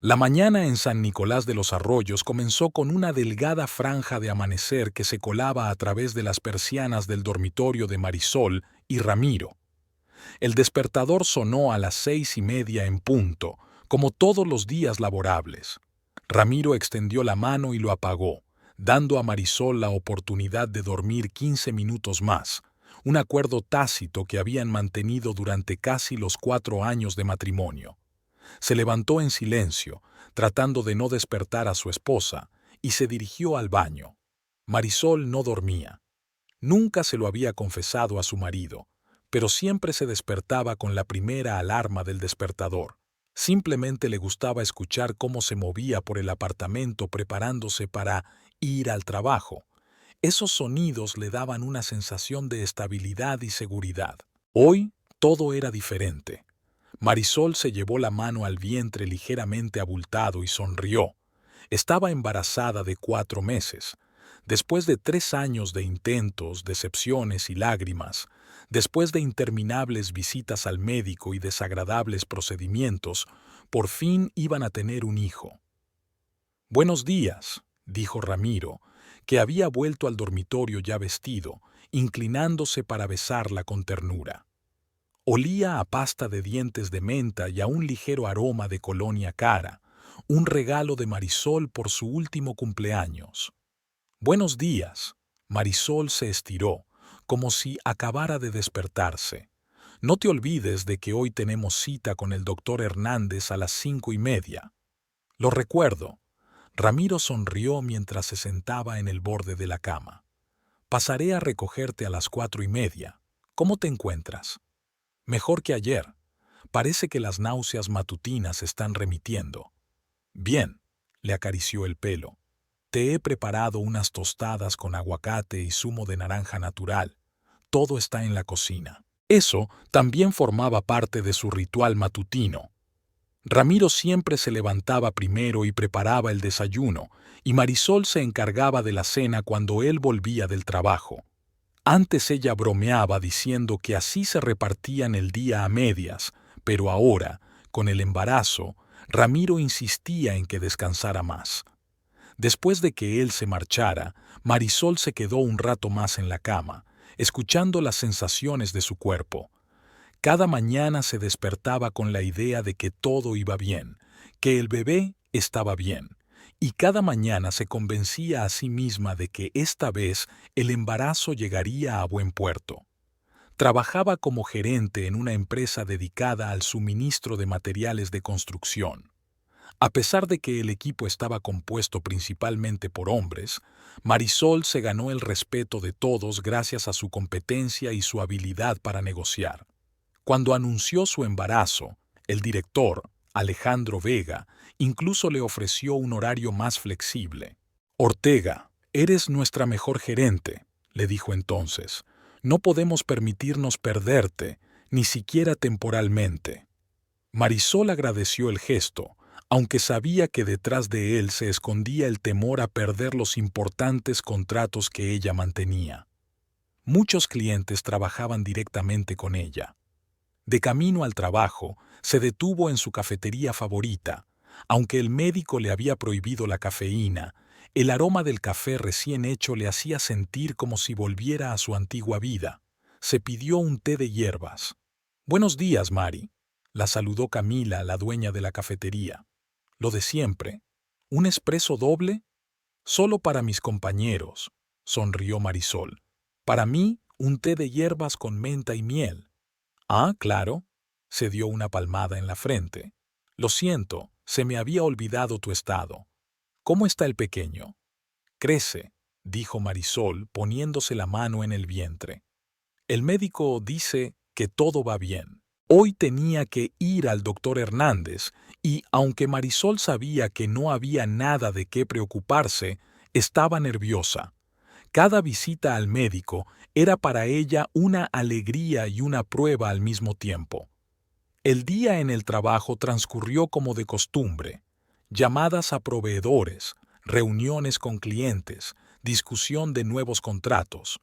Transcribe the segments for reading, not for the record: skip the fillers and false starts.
La mañana en San Nicolás de los Arroyos comenzó con una delgada franja de amanecer que se colaba a través de las persianas del dormitorio de Marisol y Ramiro. El despertador sonó a las 6:30 en punto, como todos los días laborables. Ramiro extendió la mano y lo apagó, dando a Marisol la oportunidad de dormir 15 minutos más, un acuerdo tácito que habían mantenido durante casi los 4 años de matrimonio. Se levantó en silencio, tratando de no despertar a su esposa, y se dirigió al baño. Marisol no dormía. Nunca se lo había confesado a su marido, pero siempre se despertaba con la primera alarma del despertador. Simplemente le gustaba escuchar cómo se movía por el apartamento preparándose para ir al trabajo. Esos sonidos le daban una sensación de estabilidad y seguridad. Hoy todo era diferente. Marisol se llevó la mano al vientre ligeramente abultado y sonrió. Estaba embarazada de 4 meses. Después de 3 años de intentos, decepciones y lágrimas, después de interminables visitas al médico y desagradables procedimientos, por fin iban a tener un hijo. «Buenos días», dijo Ramiro, que había vuelto al dormitorio ya vestido, inclinándose para besarla con ternura. Olía a pasta de dientes de menta y a un ligero aroma de colonia cara, un regalo de Marisol por su último cumpleaños. «Buenos días». Marisol se estiró, como si acabara de despertarse. «No te olvides de que hoy tenemos cita con el doctor Hernández a las 5:30. «Lo recuerdo». Ramiro sonrió mientras se sentaba en el borde de la cama. «Pasaré a recogerte a las 4:30. ¿Cómo te encuentras?» «Mejor que ayer. Parece que las náuseas matutinas están remitiendo». «Bien», le acarició el pelo. «Te he preparado unas tostadas con aguacate y zumo de naranja natural. Todo está en la cocina». Eso también formaba parte de su ritual matutino. Ramiro siempre se levantaba primero y preparaba el desayuno, y Marisol se encargaba de la cena cuando él volvía del trabajo. Antes ella bromeaba diciendo que así se repartían el día a medias, pero ahora, con el embarazo, Ramiro insistía en que descansara más. Después de que él se marchara, Marisol se quedó un rato más en la cama, escuchando las sensaciones de su cuerpo. Cada mañana se despertaba con la idea de que todo iba bien, que el bebé estaba bien, y cada mañana se convencía a sí misma de que esta vez el embarazo llegaría a buen puerto. Trabajaba como gerente en una empresa dedicada al suministro de materiales de construcción. A pesar de que el equipo estaba compuesto principalmente por hombres, Marisol se ganó el respeto de todos gracias a su competencia y su habilidad para negociar. Cuando anunció su embarazo, el director, Alejandro Vega, incluso le ofreció un horario más flexible. «Ortega, eres nuestra mejor gerente», le dijo entonces. «No podemos permitirnos perderte, ni siquiera temporalmente». Marisol agradeció el gesto, aunque sabía que detrás de él se escondía el temor a perder los importantes contratos que ella mantenía. Muchos clientes trabajaban directamente con ella. De camino al trabajo, se detuvo en su cafetería favorita. Aunque el médico le había prohibido la cafeína, el aroma del café recién hecho le hacía sentir como si volviera a su antigua vida. Se pidió un té de hierbas. «Buenos días, Mari», la saludó Camila, la dueña de la cafetería. «Lo de siempre. ¿Un espresso doble?» «Solo para mis compañeros», sonrió Marisol. «Para mí, un té de hierbas con menta y miel». «Ah, claro», se dio una palmada en la frente. «Lo siento, se me había olvidado tu estado. ¿Cómo está el pequeño?» «Crece», dijo Marisol, poniéndose la mano en el vientre. «El médico dice que todo va bien». Hoy tenía que ir al doctor Hernández y, aunque Marisol sabía que no había nada de qué preocuparse, estaba nerviosa. Cada visita al médico era para ella una alegría y una prueba al mismo tiempo. El día en el trabajo transcurrió como de costumbre. Llamadas a proveedores, reuniones con clientes, discusión de nuevos contratos.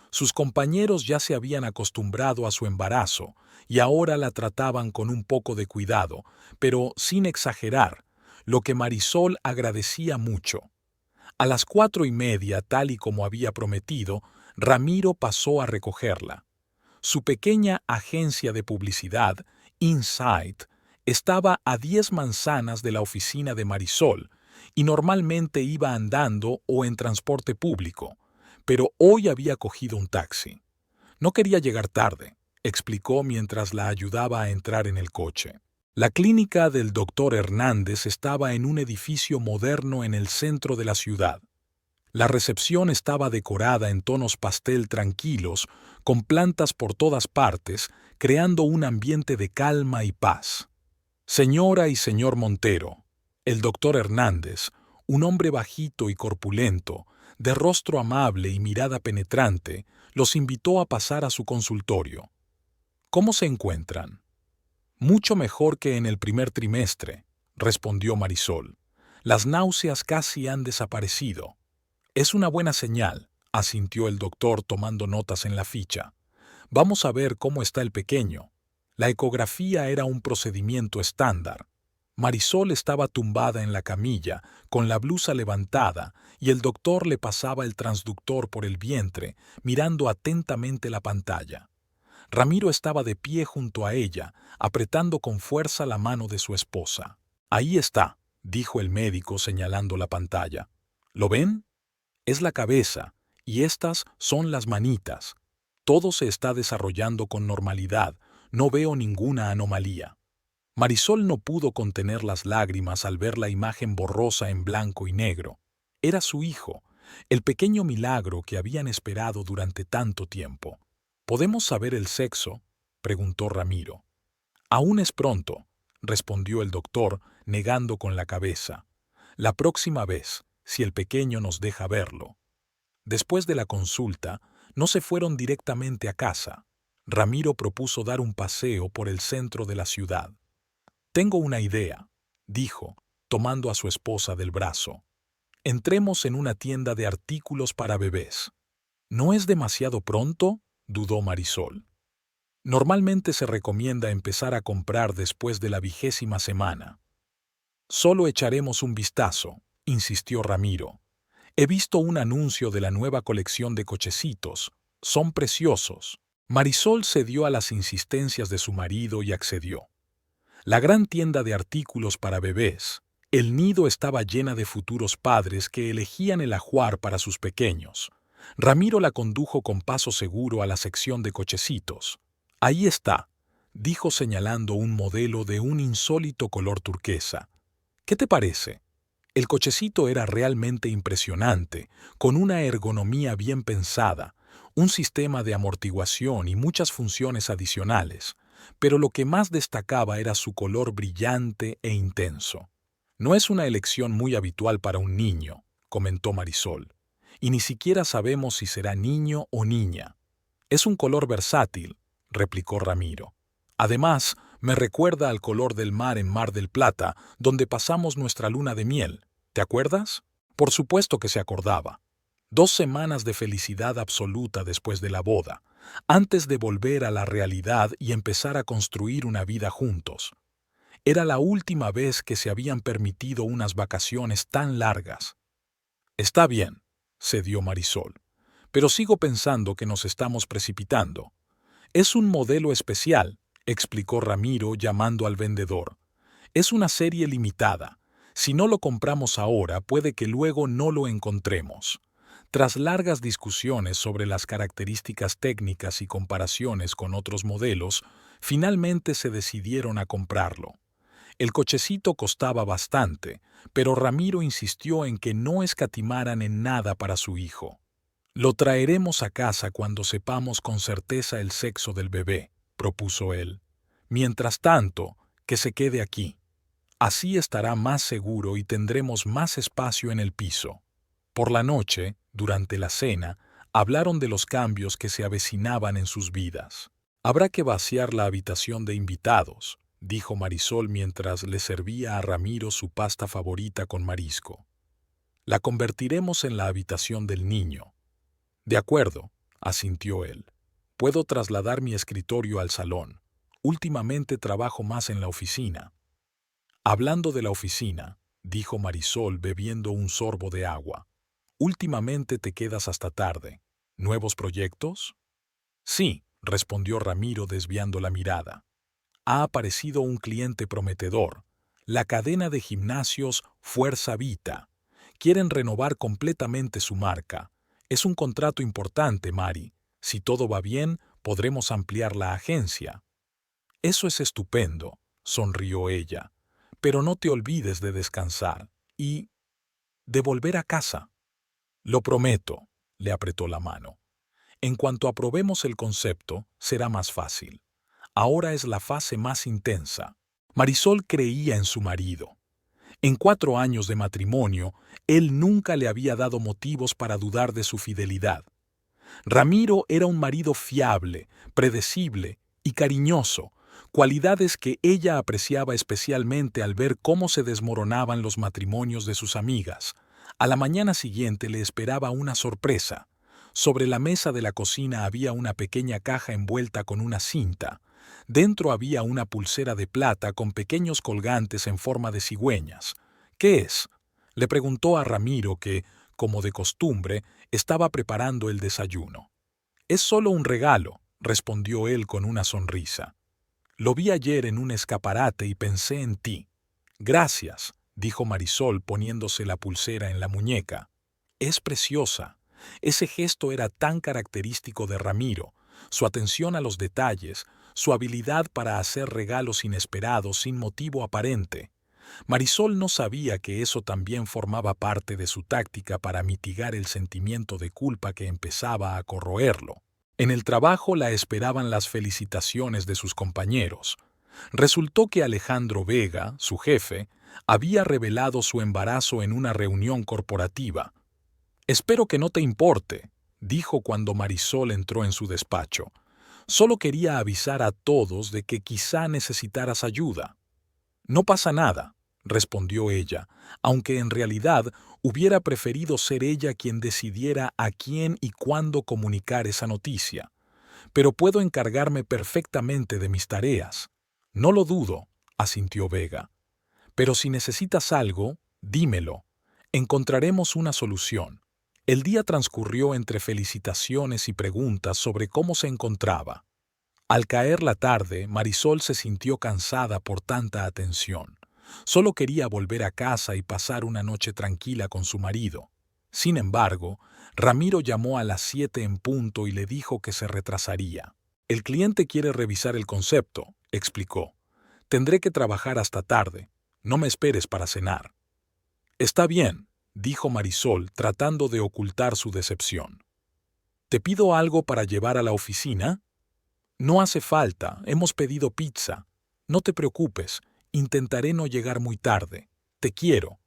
Sus compañeros ya se habían acostumbrado a su embarazo y ahora la trataban con un poco de cuidado, pero sin exagerar, lo que Marisol agradecía mucho. A las 4:30, tal y como había prometido, Ramiro pasó a recogerla. Su pequeña agencia de publicidad, Insight, estaba a 10 manzanas de la oficina de Marisol y normalmente iba andando o en transporte público, pero hoy había cogido un taxi. No quería llegar tarde, explicó mientras la ayudaba a entrar en el coche. La clínica del doctor Hernández estaba en un edificio moderno en el centro de la ciudad. La recepción estaba decorada en tonos pastel tranquilos, con plantas por todas partes, creando un ambiente de calma y paz. Señora y señor Montero, el doctor Hernández, un hombre bajito y corpulento, de rostro amable y mirada penetrante, los invitó a pasar a su consultorio. ¿Cómo se encuentran? Mucho mejor que en el primer trimestre, respondió Marisol. Las náuseas casi han desaparecido. Es una buena señal, asintió el doctor tomando notas en la ficha. Vamos a ver cómo está el pequeño. La ecografía era un procedimiento estándar. Marisol estaba tumbada en la camilla, con la blusa levantada, y el doctor le pasaba el transductor por el vientre, mirando atentamente la pantalla. Ramiro estaba de pie junto a ella, apretando con fuerza la mano de su esposa. Ahí está, dijo el médico señalando la pantalla. ¿Lo ven? Es la cabeza, y estas son las manitas. Todo se está desarrollando con normalidad, no veo ninguna anomalía. Marisol no pudo contener las lágrimas al ver la imagen borrosa en blanco y negro. Era su hijo, el pequeño milagro que habían esperado durante tanto tiempo. ¿Podemos saber el sexo?, preguntó Ramiro. Aún es pronto, respondió el doctor, negando con la cabeza. La próxima vez, si el pequeño nos deja verlo. Después de la consulta, no se fueron directamente a casa. Ramiro propuso dar un paseo por el centro de la ciudad. Tengo una idea, dijo, tomando a su esposa del brazo. Entremos en una tienda de artículos para bebés. ¿No es demasiado pronto?, dudó Marisol. Normalmente se recomienda empezar a comprar después de la 20ª semana. Solo echaremos un vistazo, insistió Ramiro. He visto un anuncio de la nueva colección de cochecitos. Son preciosos. Marisol cedió a las insistencias de su marido y accedió. La gran tienda de artículos para bebés, El Nido, estaba llena de futuros padres que elegían el ajuar para sus pequeños. Ramiro la condujo con paso seguro a la sección de cochecitos. Ahí está, dijo señalando un modelo de un insólito color turquesa. ¿Qué te parece? El cochecito era realmente impresionante, con una ergonomía bien pensada, un sistema de amortiguación y muchas funciones adicionales, pero lo que más destacaba era su color brillante e intenso. No es una elección muy habitual para un niño, comentó Marisol, y ni siquiera sabemos si será niño o niña. Es un color versátil, replicó Ramiro. Además, me recuerda al color del mar en Mar del Plata, donde pasamos nuestra luna de miel. ¿Te acuerdas? Por supuesto que se acordaba. 2 semanas de felicidad absoluta después de la boda, antes de volver a la realidad y empezar a construir una vida juntos. Era la última vez que se habían permitido unas vacaciones tan largas. Está bien, cedió Marisol, pero sigo pensando que nos estamos precipitando. Es un modelo especial, explicó Ramiro llamando al vendedor. Es una serie limitada. Si no lo compramos ahora, puede que luego no lo encontremos. Tras largas discusiones sobre las características técnicas y comparaciones con otros modelos, finalmente se decidieron a comprarlo. El cochecito costaba bastante, pero Ramiro insistió en que no escatimaran en nada para su hijo. Lo traeremos a casa cuando sepamos con certeza el sexo del bebé, propuso él. Mientras tanto, que se quede aquí. Así estará más seguro y tendremos más espacio en el piso. Por la noche, durante la cena, hablaron de los cambios que se avecinaban en sus vidas. Habrá que vaciar la habitación de invitados, dijo Marisol mientras le servía a Ramiro su pasta favorita con marisco. La convertiremos en la habitación del niño. De acuerdo, asintió él. Puedo trasladar mi escritorio al salón. Últimamente trabajo más en la oficina. Hablando de la oficina, dijo Marisol bebiendo un sorbo de agua. Últimamente te quedas hasta tarde. ¿Nuevos proyectos? Sí, respondió Ramiro desviando la mirada. Ha aparecido un cliente prometedor. La cadena de gimnasios Fuerza Vita. Quieren renovar completamente su marca. Es un contrato importante, Mari. Si todo va bien, podremos ampliar la agencia. Eso es estupendo, sonrió ella. Pero no te olvides de descansar y de volver a casa. Lo prometo, le apretó la mano. En cuanto aprobemos el concepto, será más fácil. Ahora es la fase más intensa. Marisol creía en su marido. En 4 años de matrimonio, él nunca le había dado motivos para dudar de su fidelidad. Ramiro era un marido fiable, predecible y cariñoso, cualidades que ella apreciaba especialmente al ver cómo se desmoronaban los matrimonios de sus amigas. A la mañana siguiente le esperaba una sorpresa. Sobre la mesa de la cocina había una pequeña caja envuelta con una cinta. Dentro había una pulsera de plata con pequeños colgantes en forma de cigüeñas. ¿Qué es? Le preguntó a Ramiro que, como de costumbre, estaba preparando el desayuno. Es solo un regalo, respondió él con una sonrisa. Lo vi ayer en un escaparate y pensé en ti. Gracias, dijo Marisol poniéndose la pulsera en la muñeca. Es preciosa. Ese gesto era tan característico de Ramiro, su atención a los detalles, su habilidad para hacer regalos inesperados sin motivo aparente. Marisol no sabía que eso también formaba parte de su táctica para mitigar el sentimiento de culpa que empezaba a corroerlo. En el trabajo la esperaban las felicitaciones de sus compañeros. Resultó que Alejandro Vega, su jefe, había revelado su embarazo en una reunión corporativa. «Espero que no te importe», dijo cuando Marisol entró en su despacho. «Solo quería avisar a todos de que quizá necesitaras ayuda». «No pasa nada», respondió ella, aunque en realidad hubiera preferido ser ella quien decidiera a quién y cuándo comunicar esa noticia. «Pero puedo encargarme perfectamente de mis tareas». «No lo dudo», asintió Vega. «Pero si necesitas algo, dímelo. Encontraremos una solución». El día transcurrió entre felicitaciones y preguntas sobre cómo se encontraba. Al caer la tarde, Marisol se sintió cansada por tanta atención. Solo quería volver a casa y pasar una noche tranquila con su marido. Sin embargo, Ramiro llamó a las 7 en punto y le dijo que se retrasaría. «El cliente quiere revisar el concepto», explicó. «Tendré que trabajar hasta tarde. No me esperes para cenar». «Está bien», dijo Marisol tratando de ocultar su decepción. «¿Te pido algo para llevar a la oficina?» «No hace falta, hemos pedido pizza. No te preocupes, intentaré no llegar muy tarde. Te quiero».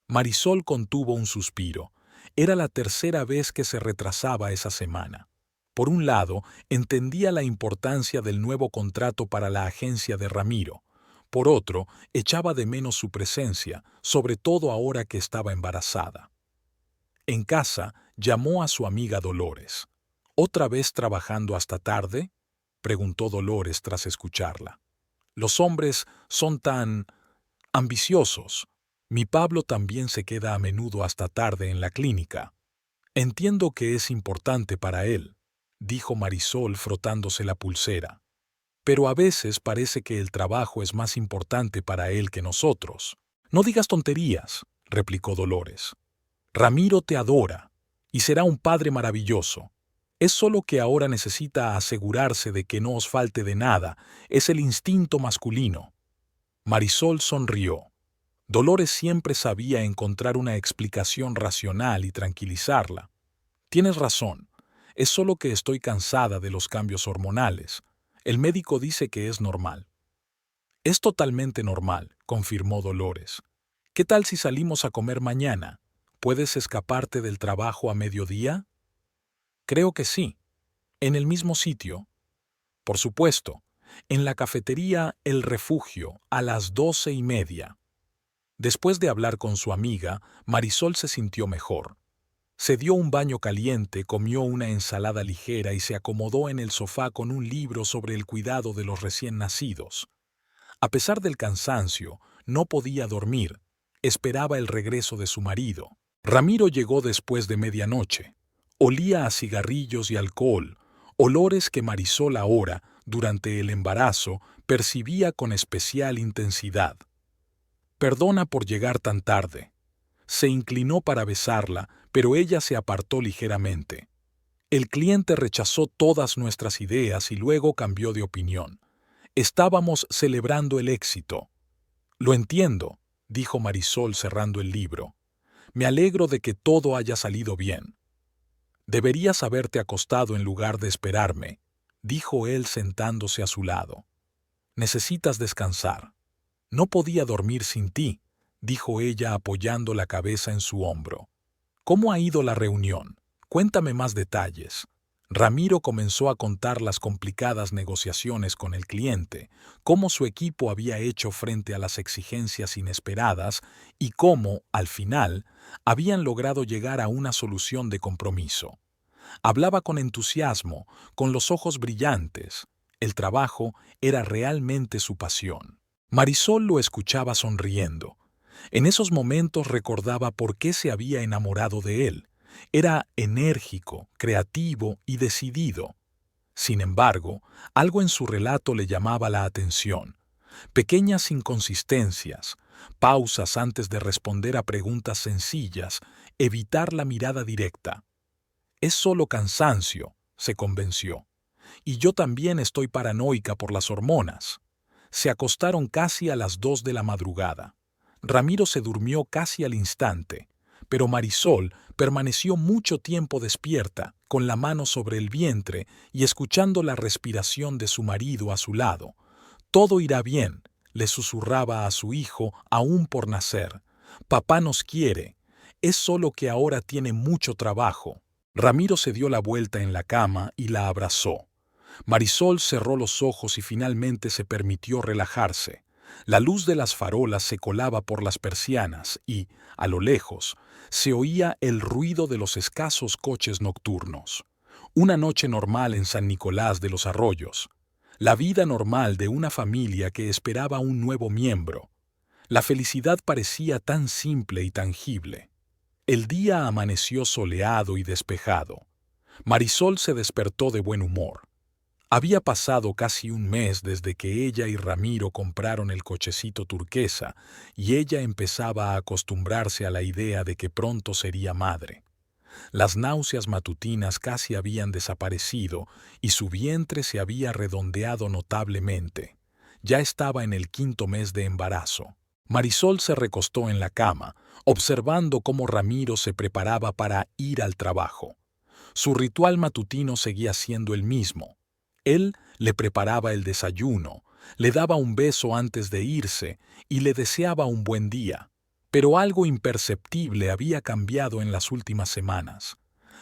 Marisol contuvo un suspiro. Era la tercera vez que se retrasaba esa semana. Por un lado, entendía la importancia del nuevo contrato para la agencia de Ramiro. Por otro, echaba de menos su presencia, sobre todo ahora que estaba embarazada. En casa, llamó a su amiga Dolores. «¿Otra vez trabajando hasta tarde?», preguntó Dolores tras escucharla. «Los hombres son tan ambiciosos. Mi Pablo también se queda a menudo hasta tarde en la clínica». «Entiendo que es importante para él», dijo Marisol frotándose la pulsera. «Pero a veces parece que el trabajo es más importante para él que nosotros». «No digas tonterías», replicó Dolores. «Ramiro te adora, y será un padre maravilloso. Es solo que ahora necesita asegurarse de que no os falte de nada, es el instinto masculino». Marisol sonrió. Dolores siempre sabía encontrar una explicación racional y tranquilizarla. «Tienes razón, es solo que estoy cansada de los cambios hormonales. El médico dice que es normal». «Es totalmente normal», confirmó Dolores. «¿Qué tal si salimos a comer mañana? ¿Puedes escaparte del trabajo a mediodía?» «Creo que sí. ¿En el mismo sitio?» «Por supuesto. En la cafetería El Refugio, a las 12:30». Después de hablar con su amiga, Marisol se sintió mejor. Se dio un baño caliente, comió una ensalada ligera y se acomodó en el sofá con un libro sobre el cuidado de los recién nacidos. A pesar del cansancio, no podía dormir. Esperaba el regreso de su marido. Ramiro llegó después de medianoche. Olía a cigarrillos y alcohol, olores que Marisol ahora, durante el embarazo, percibía con especial intensidad. «Perdona por llegar tan tarde». Se inclinó para besarla, pero ella se apartó ligeramente. El cliente rechazó todas nuestras ideas y luego cambió de opinión. Estábamos celebrando el éxito. «Lo entiendo», dijo Marisol cerrando el libro. «Me alegro de que todo haya salido bien». «Deberías haberte acostado en lugar de esperarme», dijo él sentándose a su lado. «Necesitas descansar». «No podía dormir sin ti», dijo ella apoyando la cabeza en su hombro. «¿Cómo ha ido la reunión? Cuéntame más detalles». Ramiro comenzó a contar las complicadas negociaciones con el cliente, cómo su equipo había hecho frente a las exigencias inesperadas y cómo, al final, habían logrado llegar a una solución de compromiso. Hablaba con entusiasmo, con los ojos brillantes. El trabajo era realmente su pasión. Marisol lo escuchaba sonriendo. En esos momentos recordaba por qué se había enamorado de él. Era enérgico, creativo y decidido. Sin embargo, algo en su relato le llamaba la atención. Pequeñas inconsistencias, pausas antes de responder a preguntas sencillas, evitar la mirada directa. «Es solo cansancio», se convenció. «Y yo también estoy paranoica por las hormonas». Se acostaron casi a las 2 de la madrugada. Ramiro se durmió casi al instante, pero Marisol permaneció mucho tiempo despierta, con la mano sobre el vientre y escuchando la respiración de su marido a su lado. «Todo irá bien», le susurraba a su hijo aún por nacer. «Papá nos quiere. Es solo que ahora tiene mucho trabajo». Ramiro se dio la vuelta en la cama y la abrazó. Marisol cerró los ojos y finalmente se permitió relajarse. La luz de las farolas se colaba por las persianas y, a lo lejos, se oía el ruido de los escasos coches nocturnos. Una noche normal en San Nicolás de los Arroyos. La vida normal de una familia que esperaba un nuevo miembro. La felicidad parecía tan simple y tangible. El día amaneció soleado y despejado. Marisol se despertó de buen humor. Había pasado casi un mes desde que ella y Ramiro compraron el cochecito turquesa y ella empezaba a acostumbrarse a la idea de que pronto sería madre. Las náuseas matutinas casi habían desaparecido y su vientre se había redondeado notablemente. Ya estaba en el 5.º mes de embarazo. Marisol se recostó en la cama, observando cómo Ramiro se preparaba para ir al trabajo. Su ritual matutino seguía siendo el mismo. Él le preparaba el desayuno, le daba un beso antes de irse y le deseaba un buen día. Pero algo imperceptible había cambiado en las últimas semanas.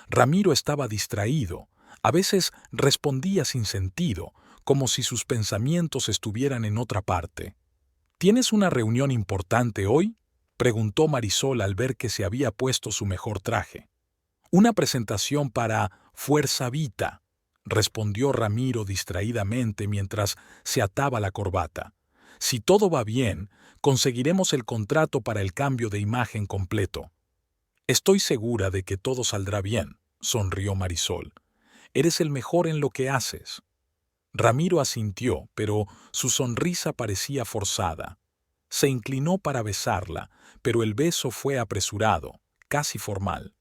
Ramiro estaba distraído, a veces respondía sin sentido, como si sus pensamientos estuvieran en otra parte. «¿Tienes una reunión importante hoy?», preguntó Marisol al ver que se había puesto su mejor traje. «Una presentación para Fuerza Vita», respondió Ramiro distraídamente mientras se ataba la corbata. «Si todo va bien, conseguiremos el contrato para el cambio de imagen completo». «Estoy segura de que todo saldrá bien», sonrió Marisol. «Eres el mejor en lo que haces». Ramiro asintió, pero su sonrisa parecía forzada. Se inclinó para besarla, pero el beso fue apresurado, casi formal.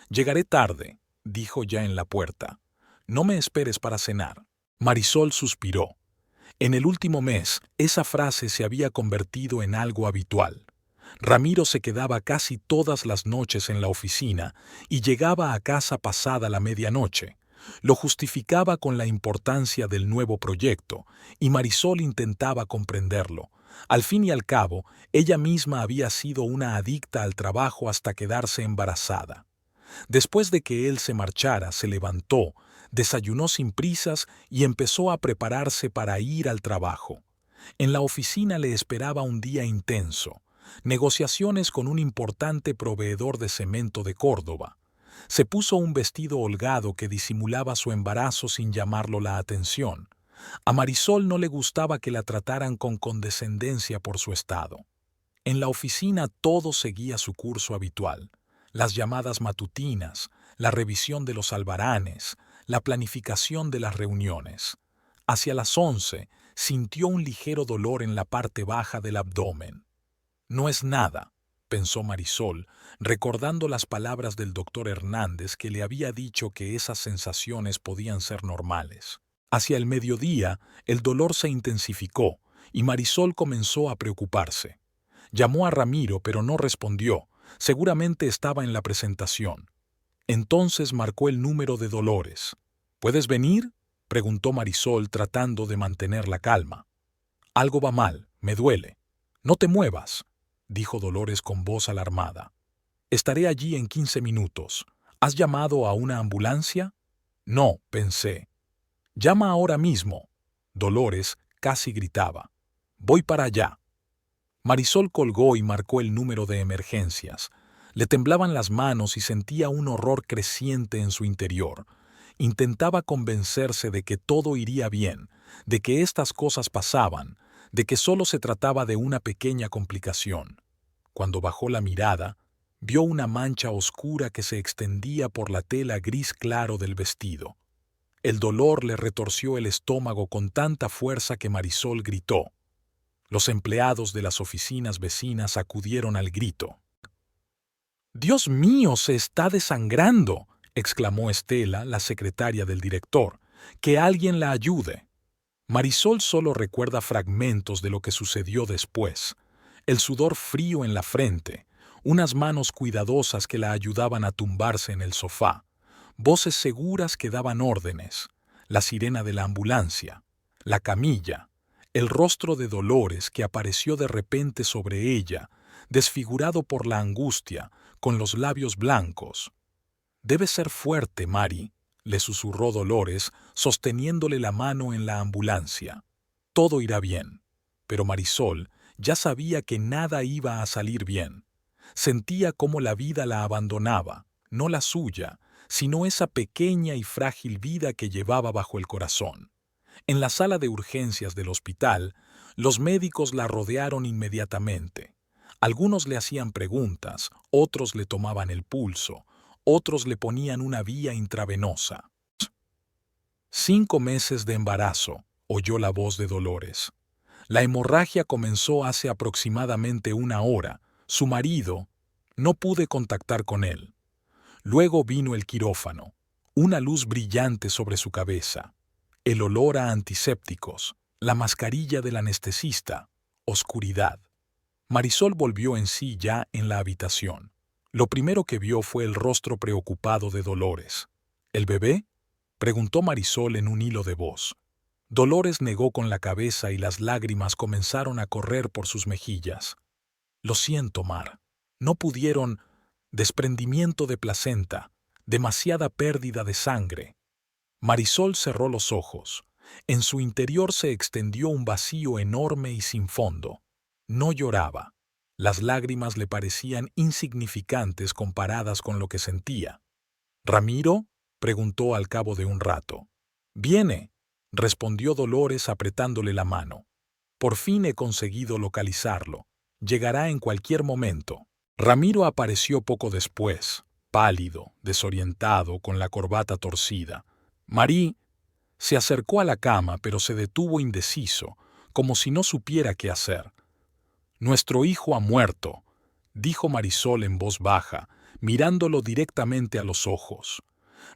«Llegaré tarde», dijo ya en la puerta. «No me esperes para cenar». Marisol suspiró. En el último mes, esa frase se había convertido en algo habitual. Ramiro se quedaba casi todas las noches en la oficina y llegaba a casa pasada la medianoche. Lo justificaba con la importancia del nuevo proyecto, y Marisol intentaba comprenderlo. Al fin y al cabo, ella misma había sido una adicta al trabajo hasta quedarse embarazada. Después de que él se marchara, se levantó, desayunó sin prisas y empezó a prepararse para ir al trabajo. En la oficina le esperaba un día intenso. Negociaciones con un importante proveedor de cemento de Córdoba. Se puso un vestido holgado que disimulaba su embarazo sin llamarlo la atención. A Marisol no le gustaba que la trataran con condescendencia por su estado. En la oficina todo seguía su curso habitual. Las llamadas matutinas, la revisión de los albaranes, la planificación de las reuniones. Hacia las 11 sintió un ligero dolor en la parte baja del abdomen. No es nada, pensó Marisol, recordando las palabras del doctor Hernández que le había dicho que esas sensaciones podían ser normales. Hacia el mediodía, el dolor se intensificó y Marisol comenzó a preocuparse. Llamó a Ramiro, pero no respondió. Seguramente estaba en la presentación. Entonces marcó el número de Dolores. ¿Puedes venir?, preguntó Marisol tratando de mantener la calma. Algo va mal, me duele. No te muevas, dijo Dolores con voz alarmada. Estaré allí en 15 minutos. ¿Has llamado a una ambulancia? No, pensé. Llama ahora mismo. Dolores casi gritaba. Voy para allá. Marisol colgó y marcó el número de emergencias. Le temblaban las manos y sentía un horror creciente en su interior. Intentaba convencerse de que todo iría bien, de que estas cosas pasaban, de que solo se trataba de una pequeña complicación. Cuando bajó la mirada, vio una mancha oscura que se extendía por la tela gris claro del vestido. El dolor le retorció el estómago con tanta fuerza que Marisol gritó. Los empleados de las oficinas vecinas acudieron al grito. «¡Dios mío, se está desangrando!», exclamó Estela, la secretaria del director. «¡Que alguien la ayude!». Marisol solo recuerda fragmentos de lo que sucedió después. El sudor frío en la frente, unas manos cuidadosas que la ayudaban a tumbarse en el sofá, voces seguras que daban órdenes, la sirena de la ambulancia, la camilla, el rostro de Dolores que apareció de repente sobre ella, desfigurado por la angustia, con los labios blancos. «Debes ser fuerte, Mari», le susurró Dolores, sosteniéndole la mano en la ambulancia. «Todo irá bien». Pero Marisol ya sabía que nada iba a salir bien. Sentía cómo la vida la abandonaba, no la suya, sino esa pequeña y frágil vida que llevaba bajo el corazón. En la sala de urgencias del hospital, los médicos la rodearon inmediatamente. Algunos le hacían preguntas, otros le tomaban el pulso, otros le ponían una vía intravenosa. 5 meses de embarazo, oyó la voz de Dolores. La hemorragia comenzó hace aproximadamente 1 hora. Su marido, no pude contactar con él. Luego vino el quirófano, una luz brillante sobre su cabeza, el olor a antisépticos, la mascarilla del anestesista, oscuridad. Marisol volvió en sí ya en la habitación. Lo primero que vio fue el rostro preocupado de Dolores. ¿El bebé?, preguntó Marisol en un hilo de voz. Dolores negó con la cabeza y las lágrimas comenzaron a correr por sus mejillas. «Lo siento, Mar. No pudieron. Desprendimiento de placenta, demasiada pérdida de sangre». Marisol cerró los ojos. En su interior se extendió un vacío enorme y sin fondo. No lloraba. Las lágrimas le parecían insignificantes comparadas con lo que sentía. «¿Ramiro?», preguntó al cabo de un rato. «Viene», respondió Dolores apretándole la mano. «Por fin he conseguido localizarlo. Llegará en cualquier momento». Ramiro apareció poco después, pálido, desorientado, con la corbata torcida. Marí se acercó a la cama, pero se detuvo indeciso, como si no supiera qué hacer. «Nuestro hijo ha muerto», dijo Marisol en voz baja, mirándolo directamente a los ojos.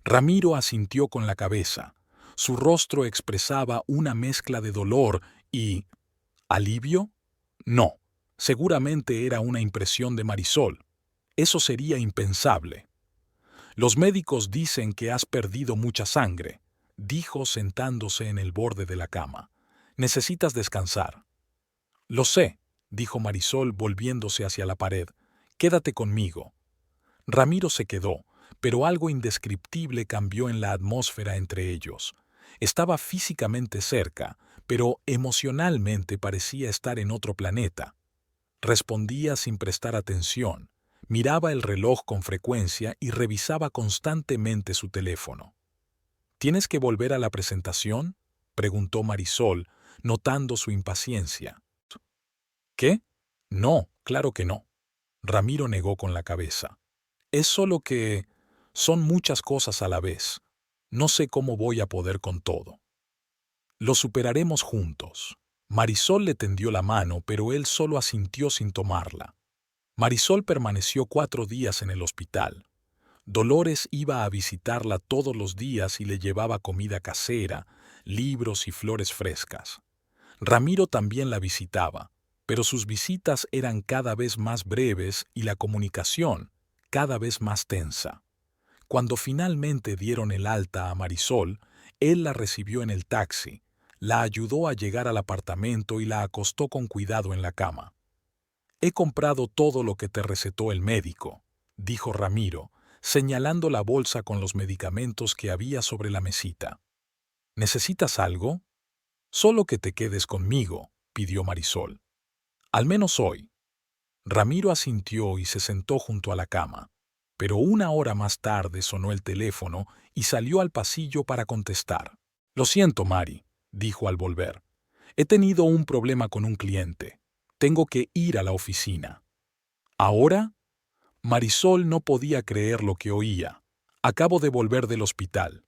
Ramiro asintió con la cabeza. Su rostro expresaba una mezcla de dolor y... ¿alivio? No, seguramente era una impresión de Marisol. Eso sería impensable. «Los médicos dicen que has perdido mucha sangre», dijo sentándose en el borde de la cama. «Necesitas descansar». «Lo sé», dijo Marisol volviéndose hacia la pared. «Quédate conmigo». Ramiro se quedó, pero algo indescriptible cambió en la atmósfera entre ellos. Estaba físicamente cerca, pero emocionalmente parecía estar en otro planeta. Respondía sin prestar atención, miraba el reloj con frecuencia y revisaba constantemente su teléfono. «¿Tienes que volver a la presentación?», preguntó Marisol, notando su impaciencia. «¿Qué?», No, claro que no. Ramiro negó con la cabeza. Es solo que son muchas cosas a la vez. No sé cómo voy a poder con todo. Lo superaremos juntos. Marisol le tendió la mano, pero él solo asintió sin tomarla. Marisol permaneció 4 días en el hospital. Dolores iba a visitarla todos los días y le llevaba comida casera, libros y flores frescas. Ramiro también la visitaba, pero sus visitas eran cada vez más breves y la comunicación cada vez más tensa. Cuando finalmente dieron el alta a Marisol, él la recibió en el taxi, la ayudó a llegar al apartamento y la acostó con cuidado en la cama. «He comprado todo lo que te recetó el médico», dijo Ramiro, señalando la bolsa con los medicamentos que había sobre la mesita. «¿Necesitas algo?» «Solo que te quedes conmigo», pidió Marisol. «Al menos hoy». Ramiro asintió y se sentó junto a la cama. Pero 1 hora más tarde sonó el teléfono y salió al pasillo para contestar. «Lo siento, Mari», dijo al volver. «He tenido un problema con un cliente. Tengo que ir a la oficina». «¿Ahora?» Marisol no podía creer lo que oía. «Acabo de volver del hospital».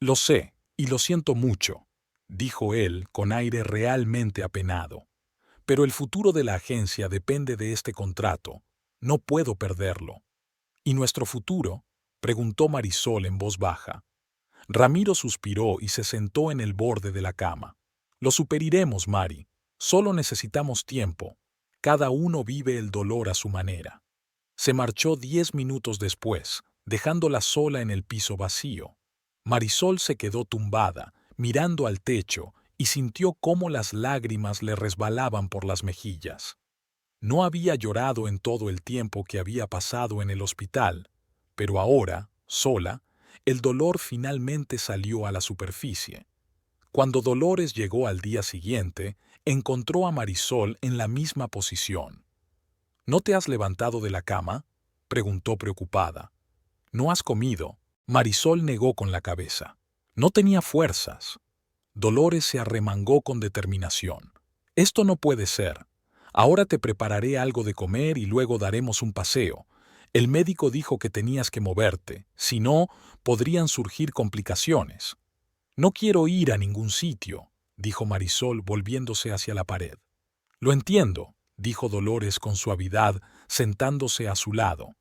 «Lo sé, y lo siento mucho», dijo él con aire realmente apenado. «Pero el futuro de la agencia depende de este contrato. No puedo perderlo». «¿Y nuestro futuro?», preguntó Marisol en voz baja. Ramiro suspiró y se sentó en el borde de la cama. «Lo superaremos, Mari. Solo necesitamos tiempo. Cada uno vive el dolor a su manera». Se marchó 10 minutos después, dejándola sola en el piso vacío. Marisol se quedó tumbada, mirando al techo, y sintió cómo las lágrimas le resbalaban por las mejillas. No había llorado en todo el tiempo que había pasado en el hospital, pero ahora, sola, el dolor finalmente salió a la superficie. Cuando Dolores llegó al día siguiente, encontró a Marisol en la misma posición. «¿No te has levantado de la cama?», preguntó preocupada. «¿No has comido?». Marisol negó con la cabeza. No tenía fuerzas. Dolores se arremangó con determinación. «Esto no puede ser. Ahora te prepararé algo de comer y luego daremos un paseo. El médico dijo que tenías que moverte, si no, podrían surgir complicaciones». «No quiero ir a ningún sitio», dijo Marisol volviéndose hacia la pared. «Lo entiendo», dijo Dolores con suavidad, sentándose a su lado.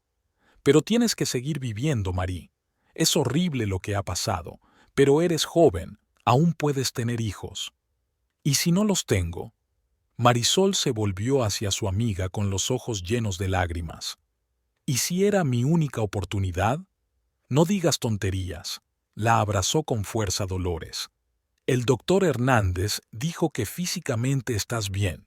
«Pero tienes que seguir viviendo, Marí. Es horrible lo que ha pasado, pero eres joven, aún puedes tener hijos». «¿Y si no los tengo?». Marisol se volvió hacia su amiga con los ojos llenos de lágrimas. «¿Y si era mi única oportunidad?». «No digas tonterías», la abrazó con fuerza Dolores. «El doctor Hernández dijo que físicamente estás bien.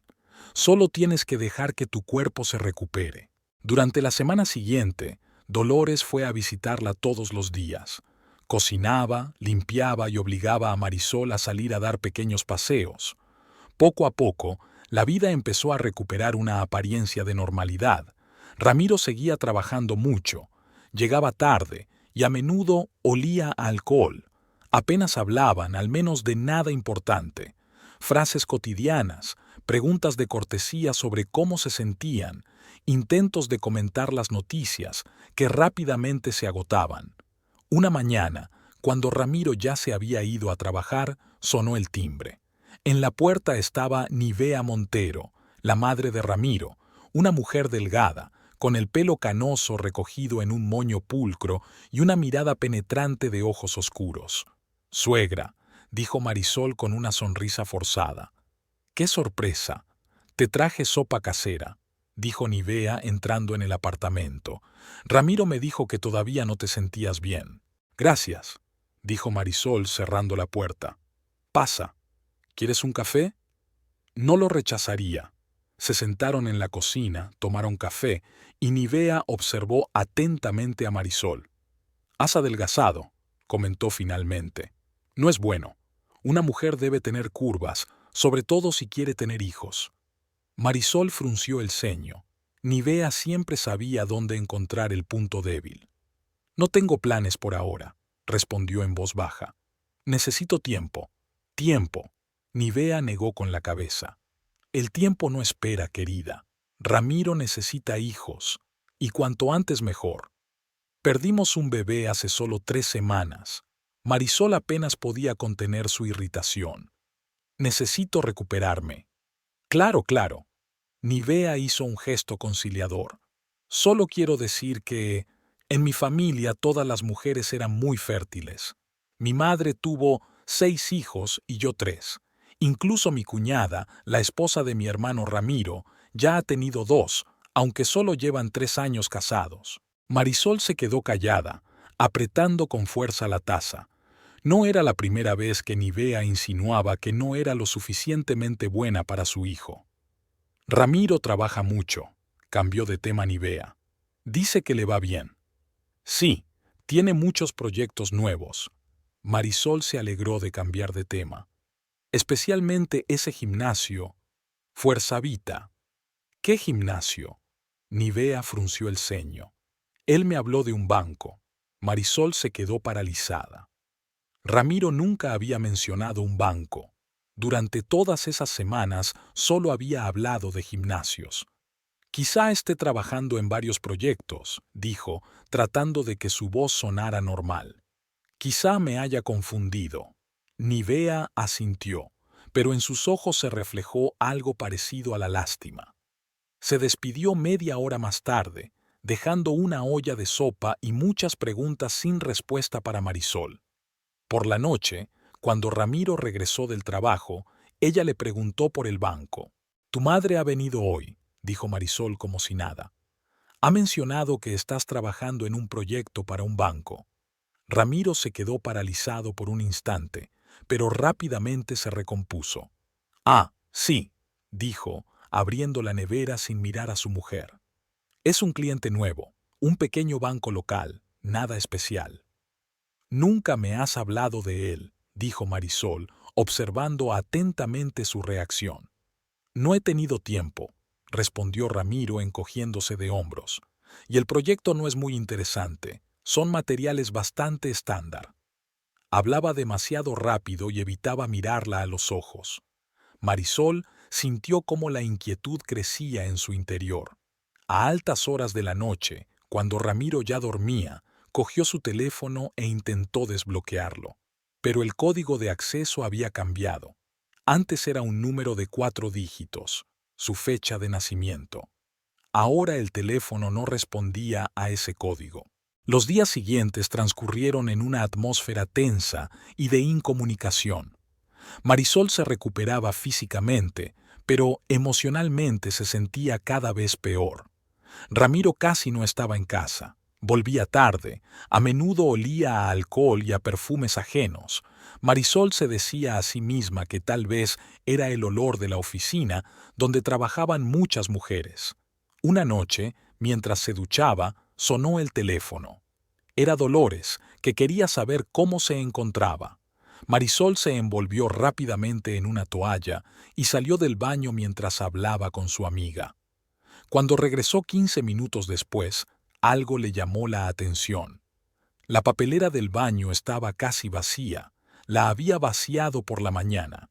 Solo tienes que dejar que tu cuerpo se recupere». Durante la semana siguiente, Dolores fue a visitarla todos los días. Cocinaba, limpiaba y obligaba a Marisol a salir a dar pequeños paseos. Poco a poco, la vida empezó a recuperar una apariencia de normalidad. Ramiro seguía trabajando mucho. Llegaba tarde y a menudo olía a alcohol. Apenas hablaban, al menos de nada importante. Frases cotidianas, preguntas de cortesía sobre cómo se sentían, intentos de comentar las noticias, que rápidamente se agotaban. Una mañana, cuando Ramiro ya se había ido a trabajar, sonó el timbre. En la puerta estaba Nivea Montero, la madre de Ramiro, una mujer delgada, con el pelo canoso recogido en un moño pulcro y una mirada penetrante de ojos oscuros. «Suegra», dijo Marisol con una sonrisa forzada. «¡Qué sorpresa! Te traje sopa casera», dijo Nivea entrando en el apartamento. «Ramiro me dijo que todavía no te sentías bien». «Gracias», dijo Marisol cerrando la puerta. «Pasa. ¿Quieres un café?». No lo rechazaría. Se sentaron en la cocina, tomaron café, y Nivea observó atentamente a Marisol. «Has adelgazado», comentó finalmente. «No es bueno. Una mujer debe tener curvas, sobre todo si quiere tener hijos». Marisol frunció el ceño. Nivea siempre sabía dónde encontrar el punto débil. «No tengo planes por ahora», respondió en voz baja. «Necesito tiempo». «Tiempo». Nivea negó con la cabeza. «El tiempo no espera, querida». Ramiro necesita hijos, y cuanto antes mejor. Perdimos un bebé hace solo 3 semanas. Marisol apenas podía contener su irritación. Necesito recuperarme. Claro, claro. Nivea hizo un gesto conciliador. Solo quiero decir que, en mi familia todas las mujeres eran muy fértiles. Mi madre tuvo 6 hijos y yo 3. Incluso mi cuñada, la esposa de mi hermano Ramiro, ya ha tenido 2, aunque solo llevan 3 años casados. Marisol se quedó callada, apretando con fuerza la taza. No era la primera vez que Nivea insinuaba que no era lo suficientemente buena para su hijo. Ramiro trabaja mucho, cambió de tema Nivea. Dice que le va bien. Sí, tiene muchos proyectos nuevos. Marisol se alegró de cambiar de tema. Especialmente ese gimnasio, Fuerza Vita. ¿Qué gimnasio? Nivea frunció el ceño. Él me habló de un banco. Marisol se quedó paralizada. Ramiro nunca había mencionado un banco. Durante todas esas semanas solo había hablado de gimnasios. Quizá esté trabajando en varios proyectos, dijo, tratando de que su voz sonara normal. Quizá me haya confundido. Nivea asintió, pero en sus ojos se reflejó algo parecido a la lástima. Se despidió media hora más tarde, dejando una olla de sopa y muchas preguntas sin respuesta para Marisol. Por la noche, cuando Ramiro regresó del trabajo, ella le preguntó por el banco. «Tu madre ha venido hoy», dijo Marisol como si nada. «Ha mencionado que estás trabajando en un proyecto para un banco». Ramiro se quedó paralizado por un instante, pero rápidamente se recompuso. «Ah, sí», dijo, abriendo la nevera sin mirar a su mujer. «Es un cliente nuevo, un pequeño banco local, nada especial». «Nunca me has hablado de él», dijo Marisol, observando atentamente su reacción. «No he tenido tiempo», respondió Ramiro encogiéndose de hombros. «Y el proyecto no es muy interesante. Son materiales bastante estándar». Hablaba demasiado rápido y evitaba mirarla a los ojos. Marisol sintió cómo la inquietud crecía en su interior. A altas horas de la noche, cuando Ramiro ya dormía, cogió su teléfono e intentó desbloquearlo. Pero el código de acceso había cambiado. Antes era un número de 4 dígitos, su fecha de nacimiento. Ahora el teléfono no respondía a ese código. Los días siguientes transcurrieron en una atmósfera tensa y de incomunicación. Marisol se recuperaba físicamente, pero emocionalmente se sentía cada vez peor. Ramiro casi no estaba en casa. Volvía tarde, a menudo olía a alcohol y a perfumes ajenos. Marisol se decía a sí misma que tal vez era el olor de la oficina donde trabajaban muchas mujeres. Una noche, mientras se duchaba, sonó el teléfono. Era Dolores, que quería saber cómo se encontraba. Marisol se envolvió rápidamente en una toalla y salió del baño mientras hablaba con su amiga. Cuando regresó 15 minutos después, algo le llamó la atención. La papelera del baño estaba casi vacía, la había vaciado por la mañana.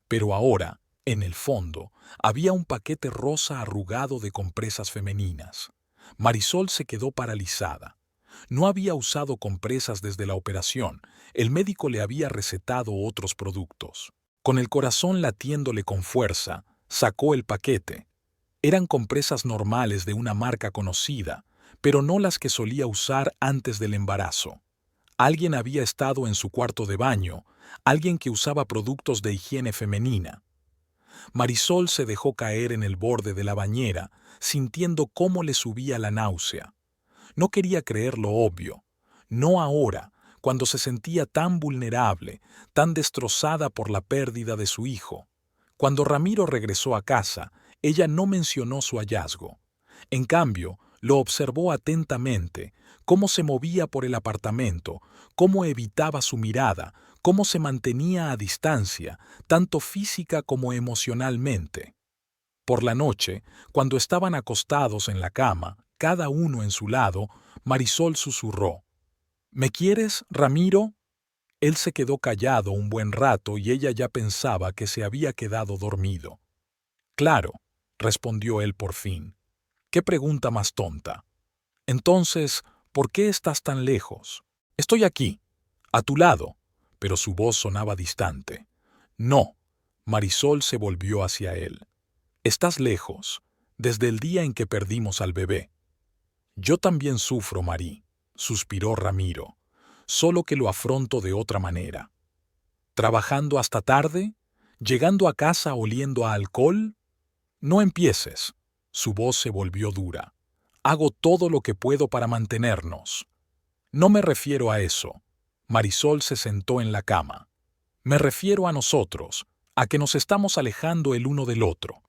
Pero ahora, en el fondo, había un paquete rosa arrugado de compresas femeninas. Marisol se quedó paralizada. No había usado compresas desde la operación, el médico le había recetado otros productos. Con el corazón latiéndole con fuerza, sacó el paquete. Eran compresas normales de una marca conocida, pero no las que solía usar antes del embarazo. Alguien había estado en su cuarto de baño, alguien que usaba productos de higiene femenina. Marisol se dejó caer en el borde de la bañera, sintiendo cómo le subía la náusea. No quería creer lo obvio. No ahora, cuando se sentía tan vulnerable, tan destrozada por la pérdida de su hijo. Cuando Ramiro regresó a casa, ella no mencionó su hallazgo. En cambio, lo observó atentamente, cómo se movía por el apartamento, cómo evitaba su mirada, cómo se mantenía a distancia, tanto física como emocionalmente. Por la noche, cuando estaban acostados en la cama, cada uno en su lado, Marisol susurró: «¿Me quieres, Ramiro?». Él se quedó callado un buen rato y ella ya pensaba que se había quedado dormido. «Claro», respondió él por fin. ¿Qué pregunta más tonta? Entonces, ¿por qué estás tan lejos? Estoy aquí, a tu lado, pero su voz sonaba distante. No, Marisol se volvió hacia él. Estás lejos, desde el día en que perdimos al bebé. Yo también sufro, Marí, suspiró Ramiro, solo que lo afronto de otra manera. ¿Trabajando hasta tarde? ¿Llegando a casa oliendo a alcohol? No empieces. Su voz se volvió dura. Hago todo lo que puedo para mantenernos. No me refiero a eso. Marisol se sentó en la cama. Me refiero a nosotros, a que nos estamos alejando el uno del otro.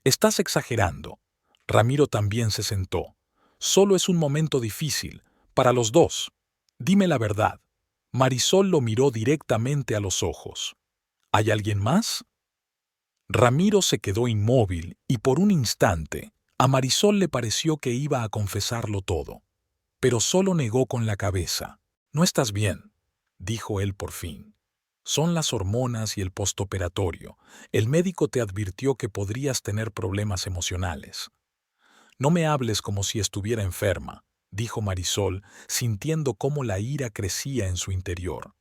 Estás exagerando. Ramiro también se sentó. Solo es un momento difícil, para los dos. Dime la verdad. Marisol lo miró directamente a los ojos. ¿Hay alguien más? Ramiro se quedó inmóvil y por un instante a Marisol le pareció que iba a confesarlo todo. Pero solo negó con la cabeza. No estás bien, dijo él por fin. Son las hormonas y el postoperatorio. El médico te advirtió que podrías tener problemas emocionales. No me hables como si estuviera enferma, dijo Marisol, sintiendo cómo la ira crecía en su interior.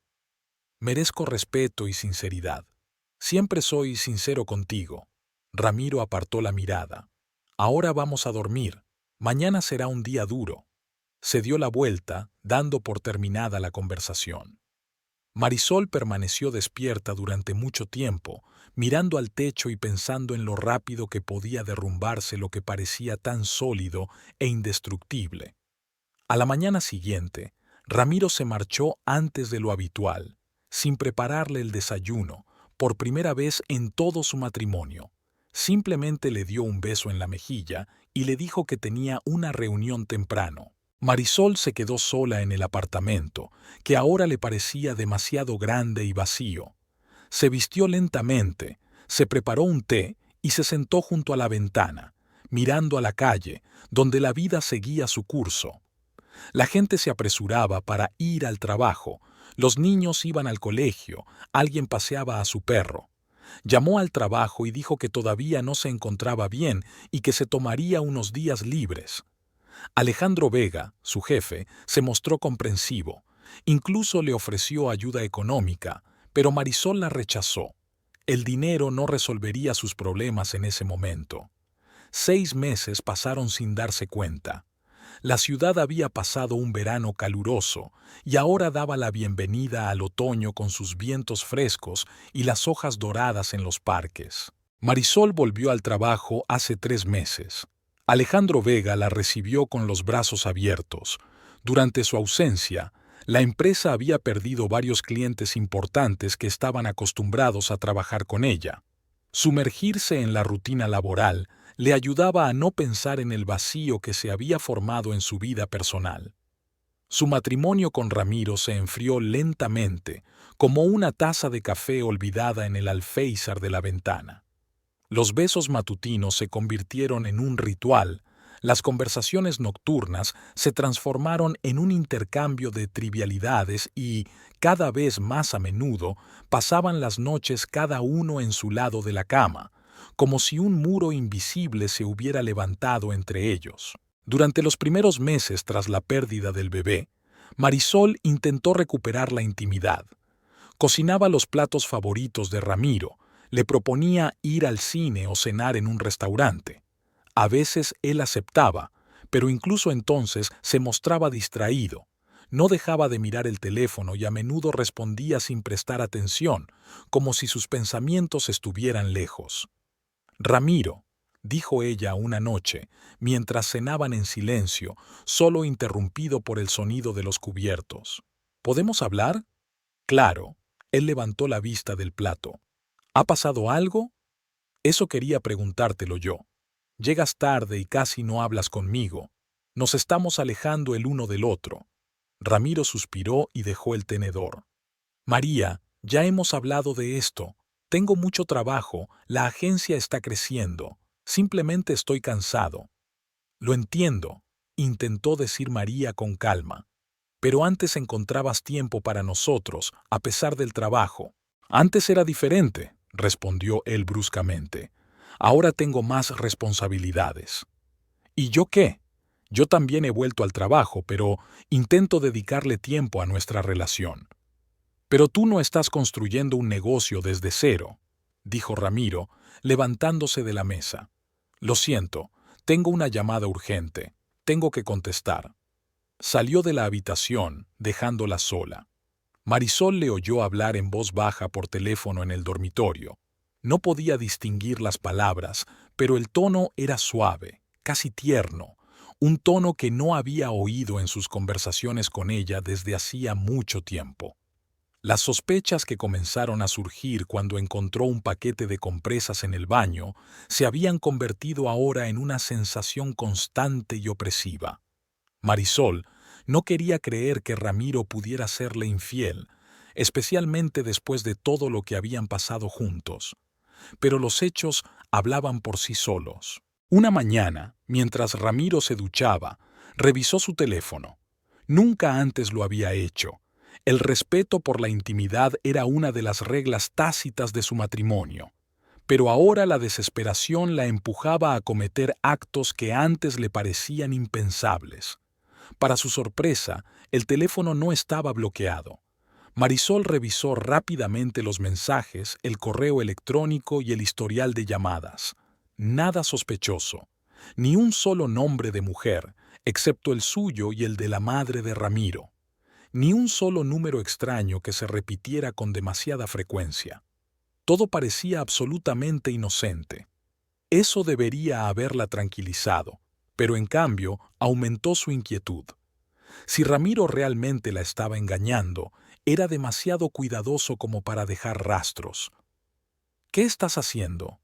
Merezco respeto y sinceridad. Siempre soy sincero contigo. Ramiro apartó la mirada. Ahora vamos a dormir. Mañana será un día duro. Se dio la vuelta, dando por terminada la conversación. Marisol permaneció despierta durante mucho tiempo, mirando al techo y pensando en lo rápido que podía derrumbarse lo que parecía tan sólido e indestructible. A la mañana siguiente, Ramiro se marchó antes de lo habitual, sin prepararle el desayuno, por primera vez en todo su matrimonio. Simplemente le dio un beso en la mejilla y le dijo que tenía una reunión temprano. Marisol se quedó sola en el apartamento, que ahora le parecía demasiado grande y vacío. Se vistió lentamente, se preparó un té y se sentó junto a la ventana, mirando a la calle, donde la vida seguía su curso. La gente se apresuraba para ir al trabajo, los niños iban al colegio, alguien paseaba a su perro. Llamó al trabajo y dijo que todavía no se encontraba bien y que se tomaría unos días libres. Alejandro Vega, su jefe, se mostró comprensivo. Incluso le ofreció ayuda económica, pero Marisol la rechazó. El dinero no resolvería sus problemas en ese momento. 6 meses pasaron sin darse cuenta. La ciudad había pasado un verano caluroso y ahora daba la bienvenida al otoño con sus vientos frescos y las hojas doradas en los parques. Marisol volvió al trabajo hace 3 meses. Alejandro Vega la recibió con los brazos abiertos. Durante su ausencia, la empresa había perdido varios clientes importantes que estaban acostumbrados a trabajar con ella. Sumergirse en la rutina laboral le ayudaba a no pensar en el vacío que se había formado en su vida personal. Su matrimonio con Ramiro se enfrió lentamente, como una taza de café olvidada en el alféizar de la ventana. Los besos matutinos se convirtieron en un ritual, las conversaciones nocturnas se transformaron en un intercambio de trivialidades y, cada vez más a menudo, pasaban las noches cada uno en su lado de la cama, como si un muro invisible se hubiera levantado entre ellos. Durante los primeros meses tras la pérdida del bebé, Marisol intentó recuperar la intimidad. Cocinaba los platos favoritos de Ramiro, le proponía ir al cine o cenar en un restaurante. A veces él aceptaba, pero incluso entonces se mostraba distraído. No dejaba de mirar el teléfono y a menudo respondía sin prestar atención, como si sus pensamientos estuvieran lejos. «Ramiro», dijo ella una noche, mientras cenaban en silencio, solo interrumpido por el sonido de los cubiertos. «¿Podemos hablar?» «Claro». Él levantó la vista del plato. ¿Ha pasado algo? Eso quería preguntártelo yo. Llegas tarde y casi no hablas conmigo. Nos estamos alejando el uno del otro. Ramiro suspiró y dejó el tenedor. María, ya hemos hablado de esto. Tengo mucho trabajo, la agencia está creciendo. Simplemente estoy cansado. Lo entiendo, intentó decir María con calma. Pero antes encontrabas tiempo para nosotros, a pesar del trabajo. Antes era diferente, respondió él bruscamente. Ahora tengo más responsabilidades. ¿Y yo qué? Yo también he vuelto al trabajo, pero intento dedicarle tiempo a nuestra relación. Pero tú no estás construyendo un negocio desde cero, dijo Ramiro, levantándose de la mesa. Lo siento, tengo una llamada urgente. Tengo que contestar. Salió de la habitación, dejándola sola. Marisol le oyó hablar en voz baja por teléfono en el dormitorio. No podía distinguir las palabras, pero el tono era suave, casi tierno, un tono que no había oído en sus conversaciones con ella desde hacía mucho tiempo. Las sospechas que comenzaron a surgir cuando encontró un paquete de compresas en el baño se habían convertido ahora en una sensación constante y opresiva. Marisol no quería creer que Ramiro pudiera serle infiel, especialmente después de todo lo que habían pasado juntos. Pero los hechos hablaban por sí solos. Una mañana, mientras Ramiro se duchaba, revisó su teléfono. Nunca antes lo había hecho. El respeto por la intimidad era una de las reglas tácitas de su matrimonio. Pero ahora la desesperación la empujaba a cometer actos que antes le parecían impensables. Para su sorpresa, el teléfono no estaba bloqueado. Marisol revisó rápidamente los mensajes, el correo electrónico y el historial de llamadas. Nada sospechoso, ni un solo nombre de mujer, excepto el suyo y el de la madre de Ramiro. Ni un solo número extraño que se repitiera con demasiada frecuencia. Todo parecía absolutamente inocente. Eso debería haberla tranquilizado, pero en cambio aumentó su inquietud. Si Ramiro realmente la estaba engañando, era demasiado cuidadoso como para dejar rastros. ¿Qué estás haciendo?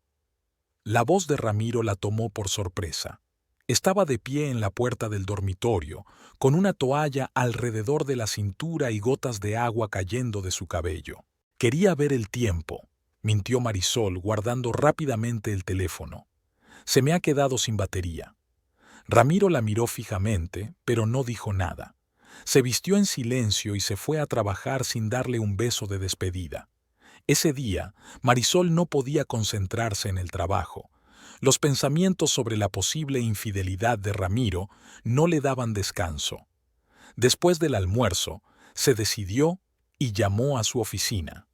La voz de Ramiro la tomó por sorpresa. Estaba de pie en la puerta del dormitorio, con una toalla alrededor de la cintura y gotas de agua cayendo de su cabello. Quería ver el tiempo, mintió Marisol, guardando rápidamente el teléfono. Se me ha quedado sin batería. Ramiro la miró fijamente, pero no dijo nada. Se vistió en silencio y se fue a trabajar sin darle un beso de despedida. Ese día, Marisol no podía concentrarse en el trabajo. Los pensamientos sobre la posible infidelidad de Ramiro no le daban descanso. Después del almuerzo, se decidió y llamó a su oficina.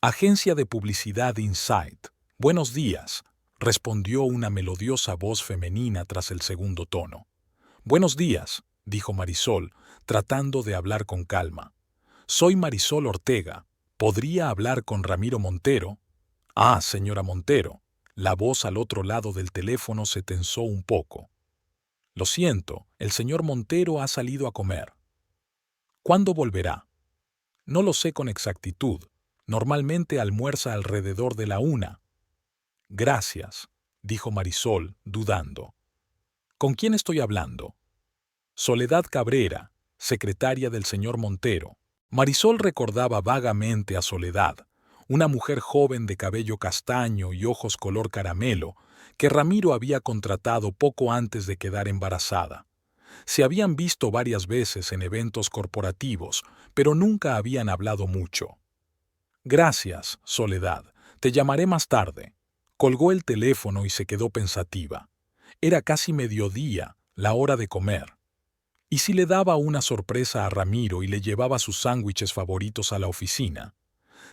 Agencia de Publicidad Insight. Buenos días, respondió una melodiosa voz femenina tras el segundo tono. Buenos días, dijo Marisol, tratando de hablar con calma. Soy Marisol Ortega. ¿Podría hablar con Ramiro Montero? Ah, señora Montero. La voz al otro lado del teléfono se tensó un poco. Lo siento, el señor Montero ha salido a comer. ¿Cuándo volverá? No lo sé con exactitud. Normalmente almuerza alrededor de la 1. Gracias, dijo Marisol, dudando. ¿Con quién estoy hablando? Soledad Cabrera, secretaria del señor Montero. Marisol recordaba vagamente a Soledad, una mujer joven de cabello castaño y ojos color caramelo, que Ramiro había contratado poco antes de quedar embarazada. Se habían visto varias veces en eventos corporativos, pero nunca habían hablado mucho. Gracias, Soledad. Te llamaré más tarde. Colgó el teléfono y se quedó pensativa. Era casi mediodía, la hora de comer. ¿Y si le daba una sorpresa a Ramiro y le llevaba sus sándwiches favoritos a la oficina?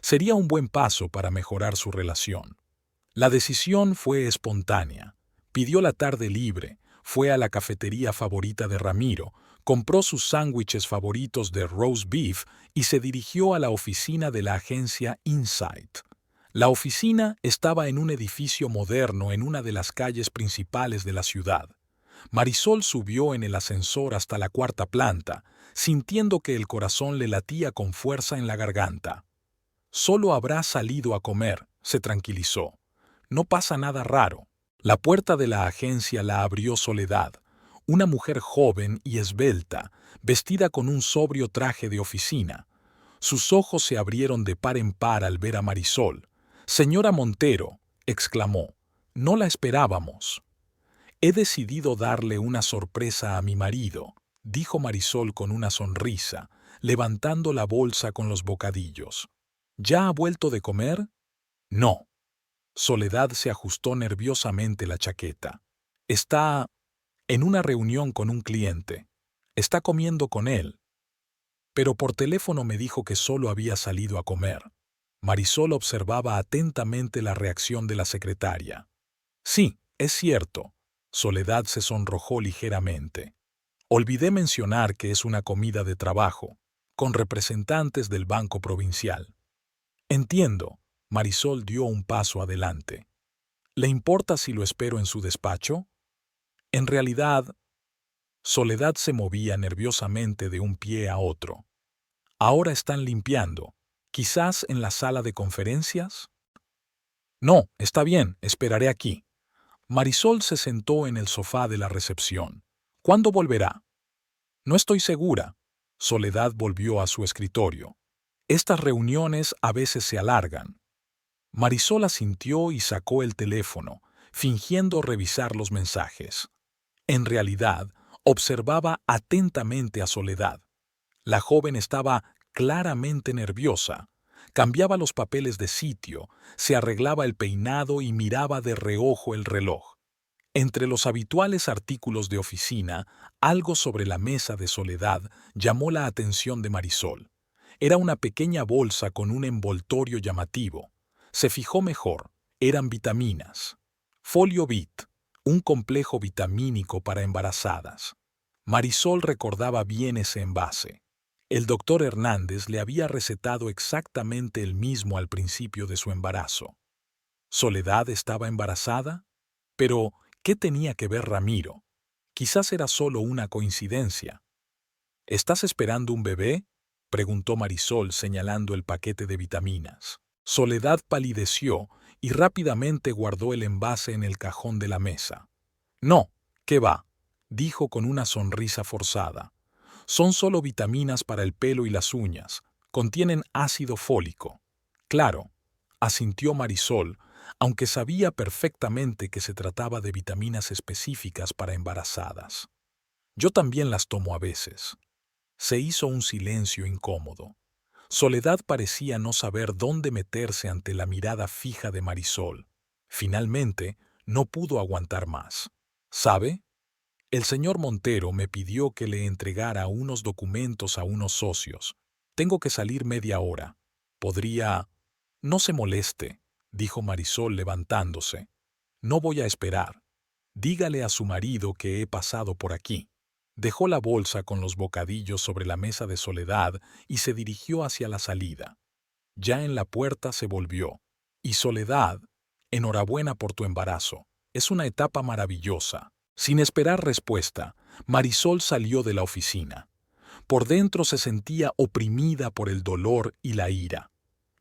Sería un buen paso para mejorar su relación. La decisión fue espontánea. Pidió la tarde libre, fue a la cafetería favorita de Ramiro, compró sus sándwiches favoritos de roast beef y se dirigió a la oficina de la agencia Insight. La oficina estaba en un edificio moderno en una de las calles principales de la ciudad. Marisol subió en el ascensor hasta la 4ª planta, sintiendo que el corazón le latía con fuerza en la garganta. Solo habrá salido a comer, se tranquilizó. No pasa nada raro. La puerta de la agencia la abrió Soledad, una mujer joven y esbelta, vestida con un sobrio traje de oficina. Sus ojos se abrieron de par en par al ver a Marisol. «Señora Montero», exclamó, «no la esperábamos». «He decidido darle una sorpresa a mi marido», dijo Marisol con una sonrisa, levantando la bolsa con los bocadillos. «¿Ya ha vuelto de comer?» «No». Soledad se ajustó nerviosamente la chaqueta. «Está En una reunión con un cliente. Está comiendo con él. Pero por teléfono me dijo que solo había salido a comer. Marisol observaba atentamente la reacción de la secretaria. Sí, es cierto. Soledad se sonrojó ligeramente. Olvidé mencionar que es una comida de trabajo, con representantes del Banco Provincial. Entiendo. Marisol dio un paso adelante. ¿Le importa si lo espero en su despacho? En realidad, Soledad se movía nerviosamente de un pie a otro. Ahora están limpiando. ¿Quizás en la sala de conferencias? No, está bien, esperaré aquí. Marisol se sentó en el sofá de la recepción. ¿Cuándo volverá? No estoy segura. Soledad volvió a su escritorio. Estas reuniones a veces se alargan. Marisol asintió y sacó el teléfono, fingiendo revisar los mensajes. En realidad, observaba atentamente a Soledad. La joven estaba claramente nerviosa. Cambiaba los papeles de sitio, se arreglaba el peinado y miraba de reojo el reloj. Entre los habituales artículos de oficina, algo sobre la mesa de Soledad llamó la atención de Marisol. Era una pequeña bolsa con un envoltorio llamativo. Se fijó mejor, eran vitaminas. Folio Vit, un complejo vitamínico para embarazadas. Marisol recordaba bien ese envase. El doctor Hernández le había recetado exactamente el mismo al principio de su embarazo. ¿Soledad estaba embarazada? Pero, ¿qué tenía que ver Ramiro? Quizás era solo una coincidencia. ¿Estás esperando un bebé? Preguntó Marisol señalando el paquete de vitaminas. Soledad palideció y rápidamente guardó el envase en el cajón de la mesa. No, ¿qué va? Dijo con una sonrisa forzada. Son solo vitaminas para el pelo y las uñas. Contienen ácido fólico. Claro, asintió Marisol, aunque sabía perfectamente que se trataba de vitaminas específicas para embarazadas. Yo también las tomo a veces. Se hizo un silencio incómodo. Soledad parecía no saber dónde meterse ante la mirada fija de Marisol. Finalmente, no pudo aguantar más. ¿Sabe? El señor Montero me pidió que le entregara unos documentos a unos socios. Tengo que salir media hora. ¿Podría? No se moleste, dijo Marisol levantándose. No voy a esperar. Dígale a su marido que he pasado por aquí. Dejó la bolsa con los bocadillos sobre la mesa de Soledad y se dirigió hacia la salida. Ya en la puerta se volvió. Y Soledad, enhorabuena por tu embarazo. Es una etapa maravillosa. Sin esperar respuesta, Marisol salió de la oficina. Por dentro se sentía oprimida por el dolor y la ira.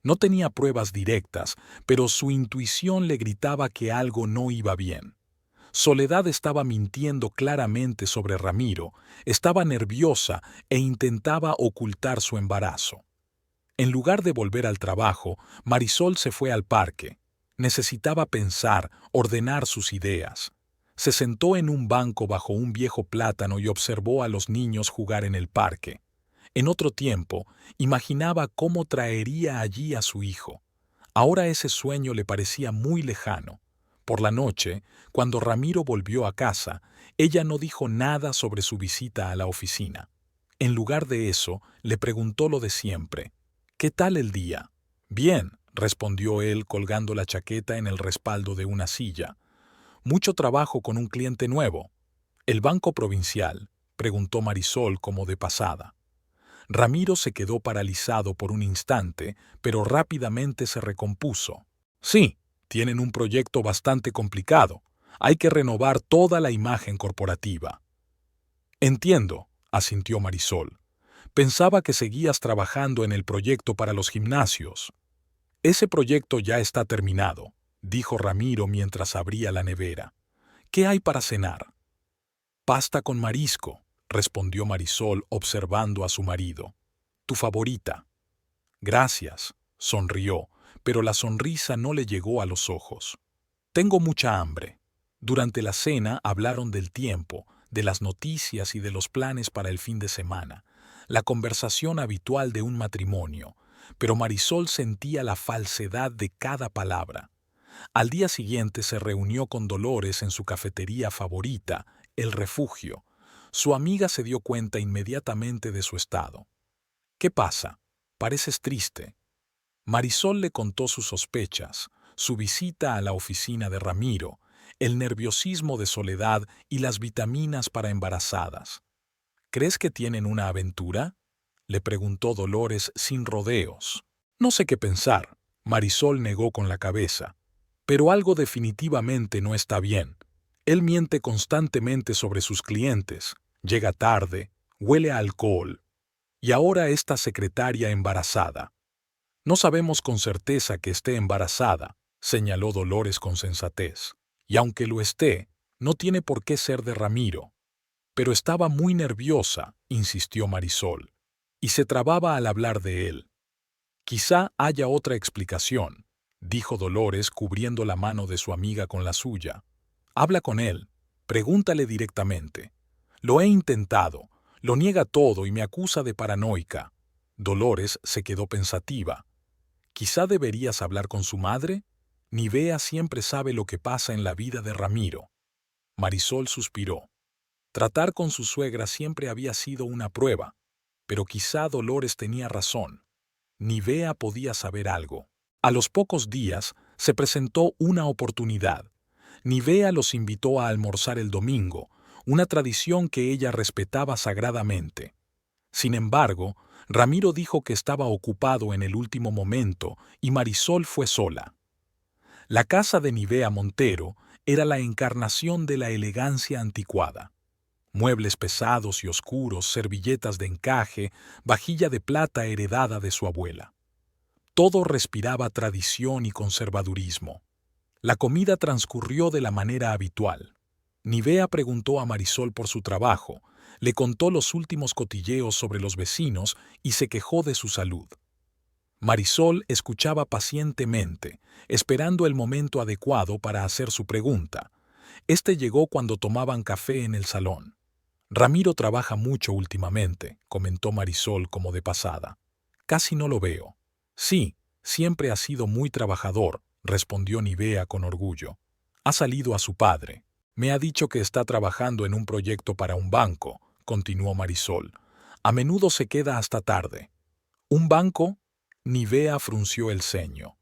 No tenía pruebas directas, pero su intuición le gritaba que algo no iba bien. Soledad estaba mintiendo claramente sobre Ramiro, estaba nerviosa e intentaba ocultar su embarazo. En lugar de volver al trabajo, Marisol se fue al parque. Necesitaba pensar, ordenar sus ideas. Se sentó en un banco bajo un viejo plátano y observó a los niños jugar en el parque. En otro tiempo, imaginaba cómo traería allí a su hijo. Ahora ese sueño le parecía muy lejano. Por la noche, cuando Ramiro volvió a casa, ella no dijo nada sobre su visita a la oficina. En lugar de eso, le preguntó lo de siempre. ¿Qué tal el día? Bien, respondió él colgando la chaqueta en el respaldo de una silla. Mucho trabajo con un cliente nuevo. ¿El Banco Provincial? Preguntó Marisol como de pasada. Ramiro se quedó paralizado por un instante, pero rápidamente se recompuso. Sí, tienen un proyecto bastante complicado. Hay que renovar toda la imagen corporativa. Entiendo, asintió Marisol. Pensaba que seguías trabajando en el proyecto para los gimnasios. Ese proyecto ya está terminado, dijo Ramiro mientras abría la nevera. ¿Qué hay para cenar? Pasta con marisco, respondió Marisol observando a su marido. Tu favorita. Gracias, sonrió, pero la sonrisa no le llegó a los ojos. Tengo mucha hambre. Durante la cena hablaron del tiempo, de las noticias y de los planes para el fin de semana, la conversación habitual de un matrimonio, pero Marisol sentía la falsedad de cada palabra. Al día siguiente se reunió con Dolores en su cafetería favorita, el refugio. Su amiga se dio cuenta inmediatamente de su estado. ¿Qué pasa? Pareces triste. Marisol le contó sus sospechas, su visita a la oficina de Ramiro, el nerviosismo de Soledad y las vitaminas para embarazadas. ¿Crees que tienen una aventura?, le preguntó Dolores sin rodeos. No sé qué pensar, Marisol negó con la cabeza. Pero algo definitivamente no está bien. Él miente constantemente sobre sus clientes, llega tarde, huele a alcohol. Y ahora esta secretaria embarazada. No sabemos con certeza que esté embarazada, señaló Dolores con sensatez. Y aunque lo esté, no tiene por qué ser de Ramiro. Pero estaba muy nerviosa, insistió Marisol, y se trababa al hablar de él. Quizá haya otra explicación, dijo Dolores cubriendo la mano de su amiga con la suya. Habla con él, pregúntale directamente. Lo he intentado, lo niega todo y me acusa de paranoica. Dolores se quedó pensativa. Quizá deberías hablar con su madre. Nivea siempre sabe lo que pasa en la vida de Ramiro. Marisol suspiró. Tratar con su suegra siempre había sido una prueba, pero quizá Dolores tenía razón. Nivea podía saber algo. A los pocos días se presentó una oportunidad. Nivea los invitó a almorzar el domingo, una tradición que ella respetaba sagradamente. Sin embargo, Ramiro dijo que estaba ocupado en el último momento y Marisol fue sola. La casa de Nivea Montero era la encarnación de la elegancia anticuada. Muebles pesados y oscuros, servilletas de encaje, vajilla de plata heredada de su abuela. Todo respiraba tradición y conservadurismo. La comida transcurrió de la manera habitual. Nivea preguntó a Marisol por su trabajo, le contó los últimos cotilleos sobre los vecinos y se quejó de su salud. Marisol escuchaba pacientemente, esperando el momento adecuado para hacer su pregunta. Este llegó cuando tomaban café en el salón. Ramiro trabaja mucho últimamente, comentó Marisol como de pasada. Casi no lo veo. Sí, siempre ha sido muy trabajador, respondió Nivea con orgullo. Ha salido a su padre. Me ha dicho que está trabajando en un proyecto para un banco, continuó Marisol. A menudo se queda hasta tarde. ¿Un banco? Nivea frunció el ceño.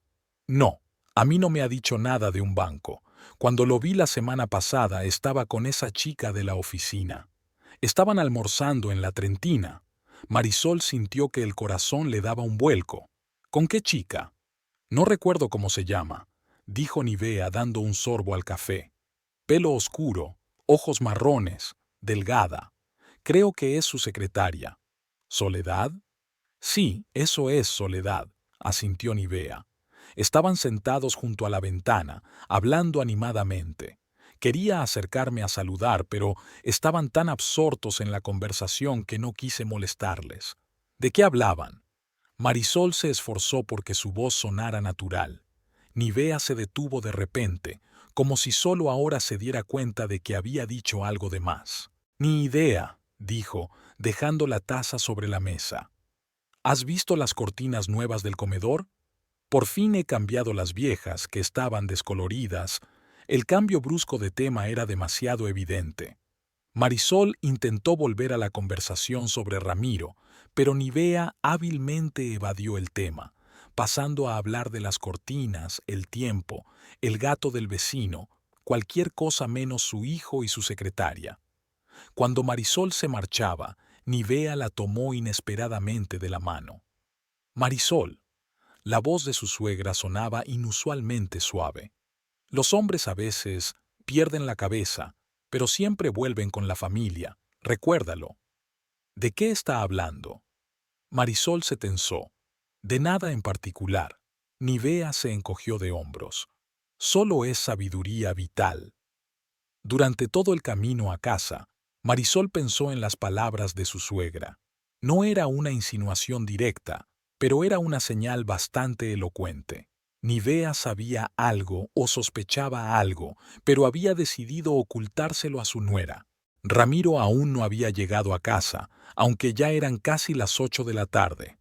No, a mí no me ha dicho nada de un banco. Cuando lo vi la semana pasada estaba con esa chica de la oficina. Estaban almorzando en la Trentina. Marisol sintió que el corazón le daba un vuelco. ¿Con qué chica? No recuerdo cómo se llama, dijo Nivea dando un sorbo al café. Pelo oscuro, ojos marrones, delgada. Creo que es su secretaria. ¿Soledad? Sí, eso es Soledad, asintió Nivea. Estaban sentados junto a la ventana, hablando animadamente. Quería acercarme a saludar, pero estaban tan absortos en la conversación que no quise molestarles. ¿De qué hablaban? Marisol se esforzó porque su voz sonara natural. Nivea se detuvo de repente, como si solo ahora se diera cuenta de que había dicho algo de más. Ni idea, dijo, dejando la taza sobre la mesa. ¿Has visto las cortinas nuevas del comedor? Por fin he cambiado las viejas, que estaban descoloridas. El cambio brusco de tema era demasiado evidente. Marisol intentó volver a la conversación sobre Ramiro, pero Nivea hábilmente evadió el tema, pasando a hablar de las cortinas, el tiempo, el gato del vecino, cualquier cosa menos su hijo y su secretaria. Cuando Marisol se marchaba, Nivea la tomó inesperadamente de la mano. Marisol. La voz de su suegra sonaba inusualmente suave. Los hombres a veces pierden la cabeza, pero siempre vuelven con la familia, recuérdalo. ¿De qué está hablando? Marisol se tensó. De nada en particular. Nivea se encogió de hombros. Solo es sabiduría vital. Durante todo el camino a casa, Marisol pensó en las palabras de su suegra. No era una insinuación directa, pero era una señal bastante elocuente. Nivea sabía algo o sospechaba algo, pero había decidido ocultárselo a su nuera. Ramiro aún no había llegado a casa, aunque ya eran casi las 8 de la tarde.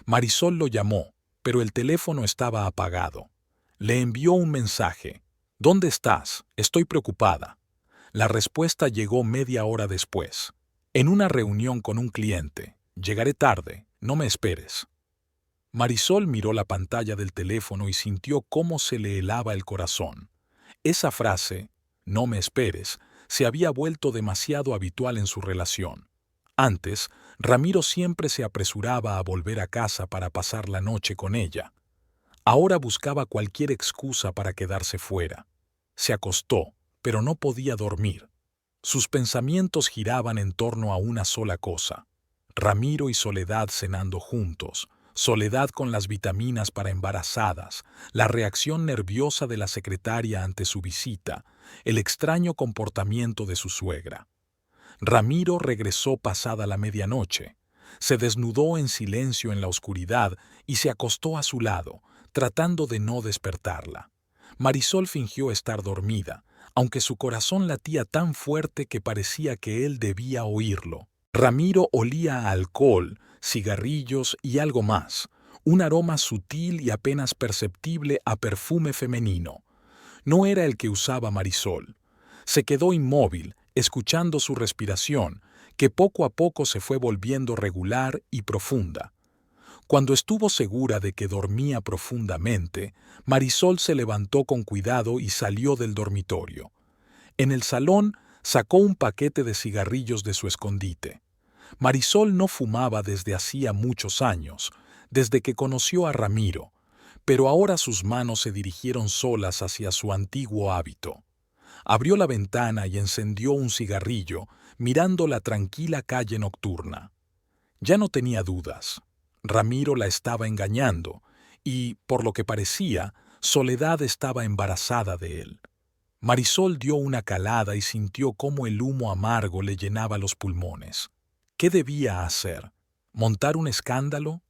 Marisol lo llamó, pero el teléfono estaba apagado. Le envió un mensaje. «¿Dónde estás? Estoy preocupada». La respuesta llegó media hora después. En una reunión con un cliente. Llegaré tarde, no me esperes. Marisol miró la pantalla del teléfono y sintió cómo se le helaba el corazón. Esa frase, no me esperes, se había vuelto demasiado habitual en su relación. Antes, Ramiro siempre se apresuraba a volver a casa para pasar la noche con ella. Ahora buscaba cualquier excusa para quedarse fuera. Se acostó, pero no podía dormir. Sus pensamientos giraban en torno a una sola cosa. Ramiro y Soledad cenando juntos, Soledad con las vitaminas para embarazadas, la reacción nerviosa de la secretaria ante su visita, el extraño comportamiento de su suegra. Ramiro regresó pasada la medianoche. Se desnudó en silencio en la oscuridad y se acostó a su lado, tratando de no despertarla. Marisol fingió estar dormida, aunque su corazón latía tan fuerte que parecía que él debía oírlo. Ramiro olía a alcohol, cigarrillos y algo más, un aroma sutil y apenas perceptible a perfume femenino. No era el que usaba Marisol. Se quedó inmóvil, escuchando su respiración, que poco a poco se fue volviendo regular y profunda. Cuando estuvo segura de que dormía profundamente, Marisol se levantó con cuidado y salió del dormitorio. En el salón sacó un paquete de cigarrillos de su escondite. Marisol no fumaba desde hacía muchos años, desde que conoció a Ramiro, pero ahora sus manos se dirigieron solas hacia su antiguo hábito. Abrió la ventana y encendió un cigarrillo, mirando la tranquila calle nocturna. Ya no tenía dudas. Ramiro la estaba engañando y, por lo que parecía, Soledad estaba embarazada de él. Marisol dio una calada y sintió cómo el humo amargo le llenaba los pulmones. ¿Qué debía hacer? ¿Montar un escándalo?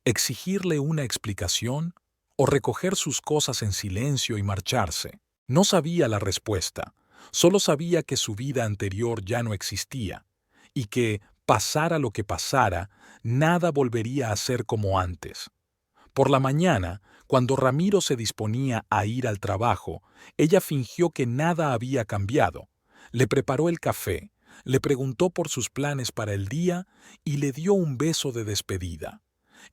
¿Exigirle una explicación? ¿O recoger sus cosas en silencio y marcharse? No sabía la respuesta. Solo sabía que su vida anterior ya no existía y que, pasara lo que pasara, nada volvería a ser como antes. Por la mañana, cuando Ramiro se disponía a ir al trabajo, ella fingió que nada había cambiado. Le preparó el café, le preguntó por sus planes para el día y le dio un beso de despedida.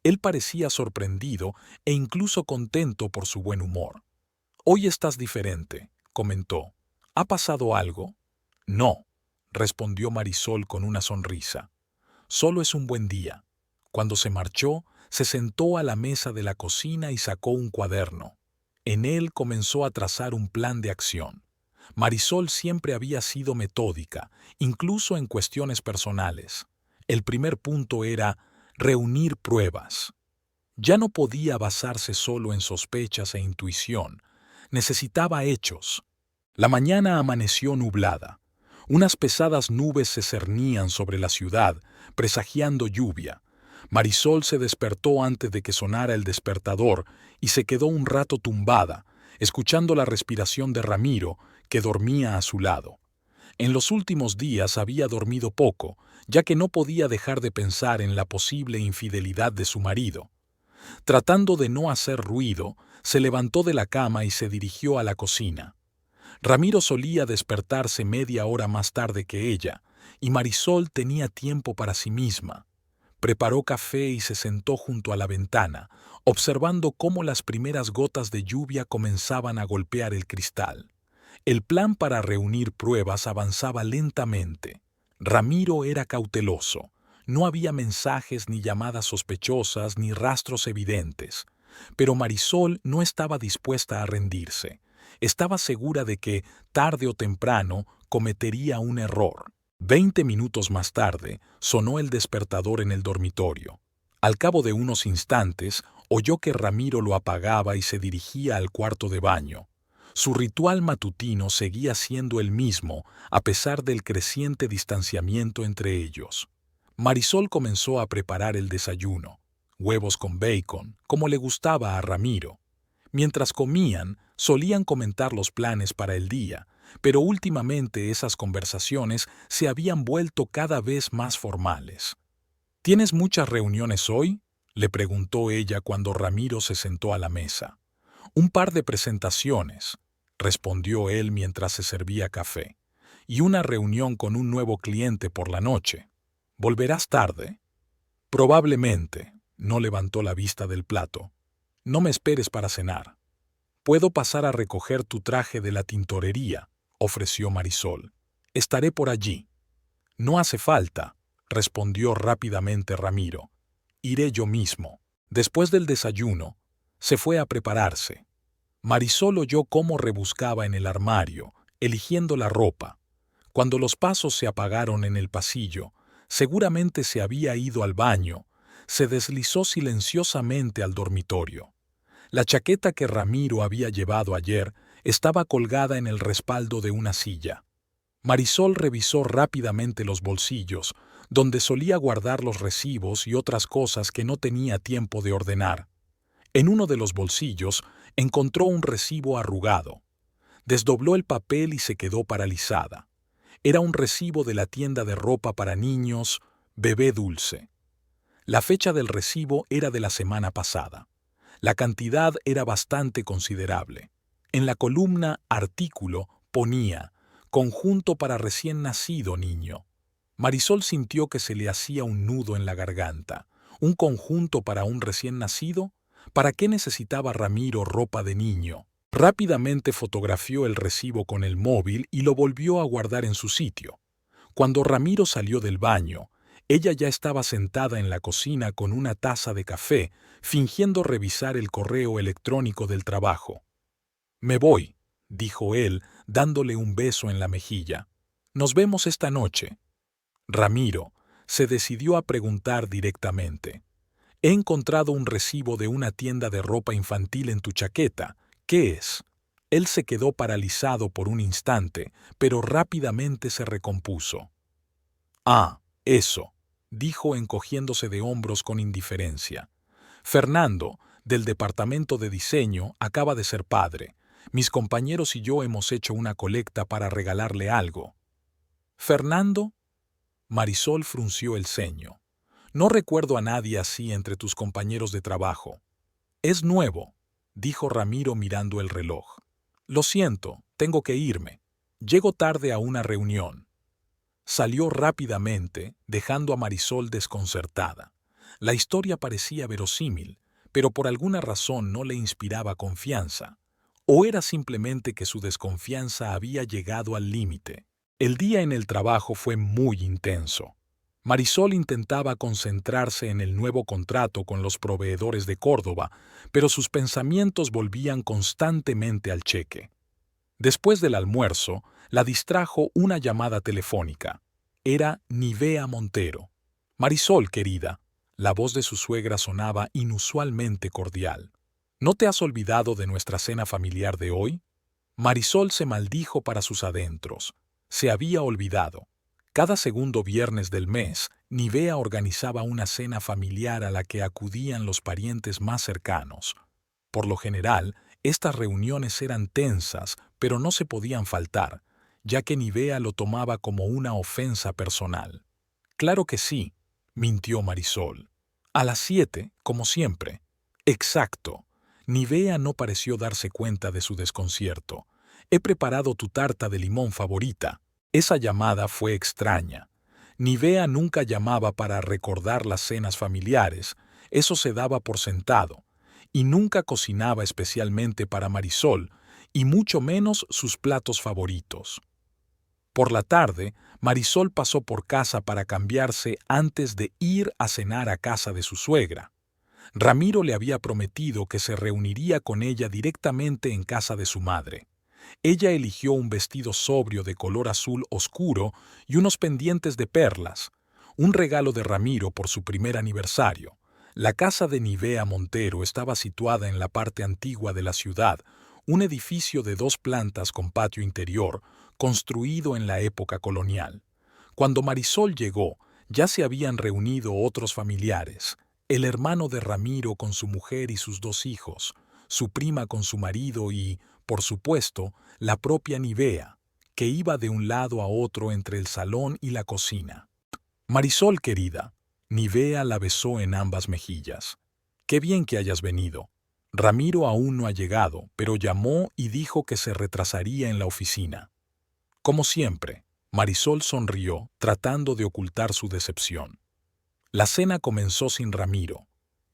Él parecía sorprendido e incluso contento por su buen humor. «Hoy estás diferente», comentó. «¿Ha pasado algo?» «No», respondió Marisol con una sonrisa. «Solo es un buen día». Cuando se marchó, se sentó a la mesa de la cocina y sacó un cuaderno. En él comenzó a trazar un plan de acción. Marisol siempre había sido metódica, incluso en cuestiones personales. El primer punto era reunir pruebas. Ya no podía basarse solo en sospechas e intuición. Necesitaba hechos. La mañana amaneció nublada. Unas pesadas nubes se cernían sobre la ciudad, presagiando lluvia. Marisol se despertó antes de que sonara el despertador y se quedó un rato tumbada, escuchando la respiración de Ramiro, que dormía a su lado. En los últimos días había dormido poco, ya que no podía dejar de pensar en la posible infidelidad de su marido. Tratando de no hacer ruido, se levantó de la cama y se dirigió a la cocina. Ramiro solía despertarse media hora más tarde que ella, y Marisol tenía tiempo para sí misma. Preparó café y se sentó junto a la ventana, observando cómo las primeras gotas de lluvia comenzaban a golpear el cristal. El plan para reunir pruebas avanzaba lentamente. Ramiro era cauteloso. No había mensajes ni llamadas sospechosas ni rastros evidentes. Pero Marisol no estaba dispuesta a rendirse. Estaba segura de que, tarde o temprano, cometería un error. 20 minutos más tarde, sonó el despertador en el dormitorio. Al cabo de unos instantes, oyó que Ramiro lo apagaba y se dirigía al cuarto de baño. Su ritual matutino seguía siendo el mismo, a pesar del creciente distanciamiento entre ellos. Marisol comenzó a preparar el desayuno, huevos con bacon, como le gustaba a Ramiro. Mientras comían, solían comentar los planes para el día, pero últimamente esas conversaciones se habían vuelto cada vez más formales. «¿Tienes muchas reuniones hoy?», le preguntó ella cuando Ramiro se sentó a la mesa. «Un par de presentaciones», respondió él mientras se servía café. y una reunión con un nuevo cliente por la noche. ¿Volverás tarde? Probablemente. No levantó la vista del plato. No me esperes para cenar. Puedo pasar a recoger tu traje de la tintorería, ofreció Marisol. Estaré por allí. No hace falta, respondió rápidamente Ramiro. Iré yo mismo. Después del desayuno, se fue a prepararse. Marisol oyó cómo rebuscaba en el armario, eligiendo la ropa. Cuando los pasos se apagaron en el pasillo, seguramente se había ido al baño, se deslizó silenciosamente al dormitorio. La chaqueta que Ramiro había llevado ayer estaba colgada en el respaldo de una silla. Marisol revisó rápidamente los bolsillos, donde solía guardar los recibos y otras cosas que no tenía tiempo de ordenar. En uno de los bolsillos encontró un recibo arrugado. Desdobló el papel y se quedó paralizada. Era un recibo de la tienda de ropa para niños, Bebé Dulce. La fecha del recibo era de la semana pasada. La cantidad era bastante considerable. En la columna Artículo ponía Conjunto para recién nacido niño. Marisol sintió que se le hacía un nudo en la garganta. ¿Un conjunto para un recién nacido? ¿Para qué necesitaba Ramiro ropa de niño? Rápidamente fotografió el recibo con el móvil y lo volvió a guardar en su sitio. Cuando Ramiro salió del baño, ella ya estaba sentada en la cocina con una taza de café, fingiendo revisar el correo electrónico del trabajo. «Me voy», dijo él, dándole un beso en la mejilla. «Nos vemos esta noche». Ramiro se decidió a preguntar directamente. «He encontrado un recibo de una tienda de ropa infantil en tu chaqueta. ¿Qué es?» Él se quedó paralizado por un instante, pero rápidamente se recompuso. «Ah, eso», dijo encogiéndose de hombros con indiferencia. «Fernando, del departamento de diseño, acaba de ser padre. Mis compañeros y yo hemos hecho una colecta para regalarle algo». «¿Fernando?» Marisol frunció el ceño. «No recuerdo a nadie así entre tus compañeros de trabajo». «Es nuevo», dijo Ramiro mirando el reloj. «Lo siento, tengo que irme. Llego tarde a una reunión». Salió rápidamente, dejando a Marisol desconcertada. La historia parecía verosímil, pero por alguna razón no le inspiraba confianza. ¿O era simplemente que su desconfianza había llegado al límite? El día en el trabajo fue muy intenso. Marisol intentaba concentrarse en el nuevo contrato con los proveedores de Córdoba, pero sus pensamientos volvían constantemente al cheque. Después del almuerzo, la distrajo una llamada telefónica. Era Nivea Montero. «Marisol, querida». La voz de su suegra sonaba inusualmente cordial. «¿No te has olvidado de nuestra cena familiar de hoy?» Marisol se maldijo para sus adentros. Se había olvidado. Cada segundo viernes del mes, Nivea organizaba una cena familiar a la que acudían los parientes más cercanos. Por lo general, estas reuniones eran tensas, pero no se podían faltar, ya que Nivea lo tomaba como una ofensa personal. «Claro que sí», mintió Marisol. «A las 7, como siempre». «Exacto». Nivea no pareció darse cuenta de su desconcierto. «He preparado tu tarta de limón favorita». Esa llamada fue extraña. Nivea nunca llamaba para recordar las cenas familiares, eso se daba por sentado, y nunca cocinaba especialmente para Marisol, y mucho menos sus platos favoritos. Por la tarde, Marisol pasó por casa para cambiarse antes de ir a cenar a casa de su suegra. Ramiro le había prometido que se reuniría con ella directamente en casa de su madre. Ella eligió un vestido sobrio de color azul oscuro y unos pendientes de perlas, un regalo de Ramiro por su primer aniversario. La casa de Nivea Montero estaba situada en la parte antigua de la ciudad, un edificio de 2 plantas con patio interior, construido en la época colonial. Cuando Marisol llegó, ya se habían reunido otros familiares, el hermano de Ramiro con su mujer y sus 2 hijos, su prima con su marido y, por supuesto, la propia Nivea, que iba de un lado a otro entre el salón y la cocina. «Marisol, querida», Nivea la besó en ambas mejillas. «Qué bien que hayas venido». Ramiro aún no ha llegado, pero llamó y dijo que se retrasaría en la oficina. «Como siempre», Marisol sonrió, tratando de ocultar su decepción. La cena comenzó sin Ramiro.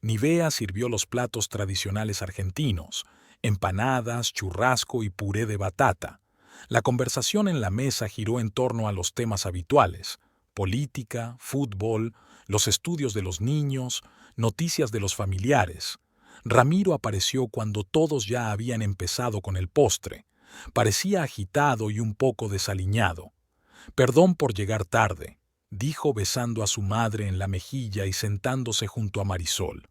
Nivea sirvió los platos tradicionales argentinos, empanadas, churrasco y puré de batata. La conversación en la mesa giró en torno a los temas habituales: política, fútbol, los estudios de los niños, noticias de los familiares. Ramiro apareció cuando todos ya habían empezado con el postre. Parecía agitado y un poco desaliñado. «Perdón por llegar tarde», dijo besando a su madre en la mejilla y sentándose junto a Marisol.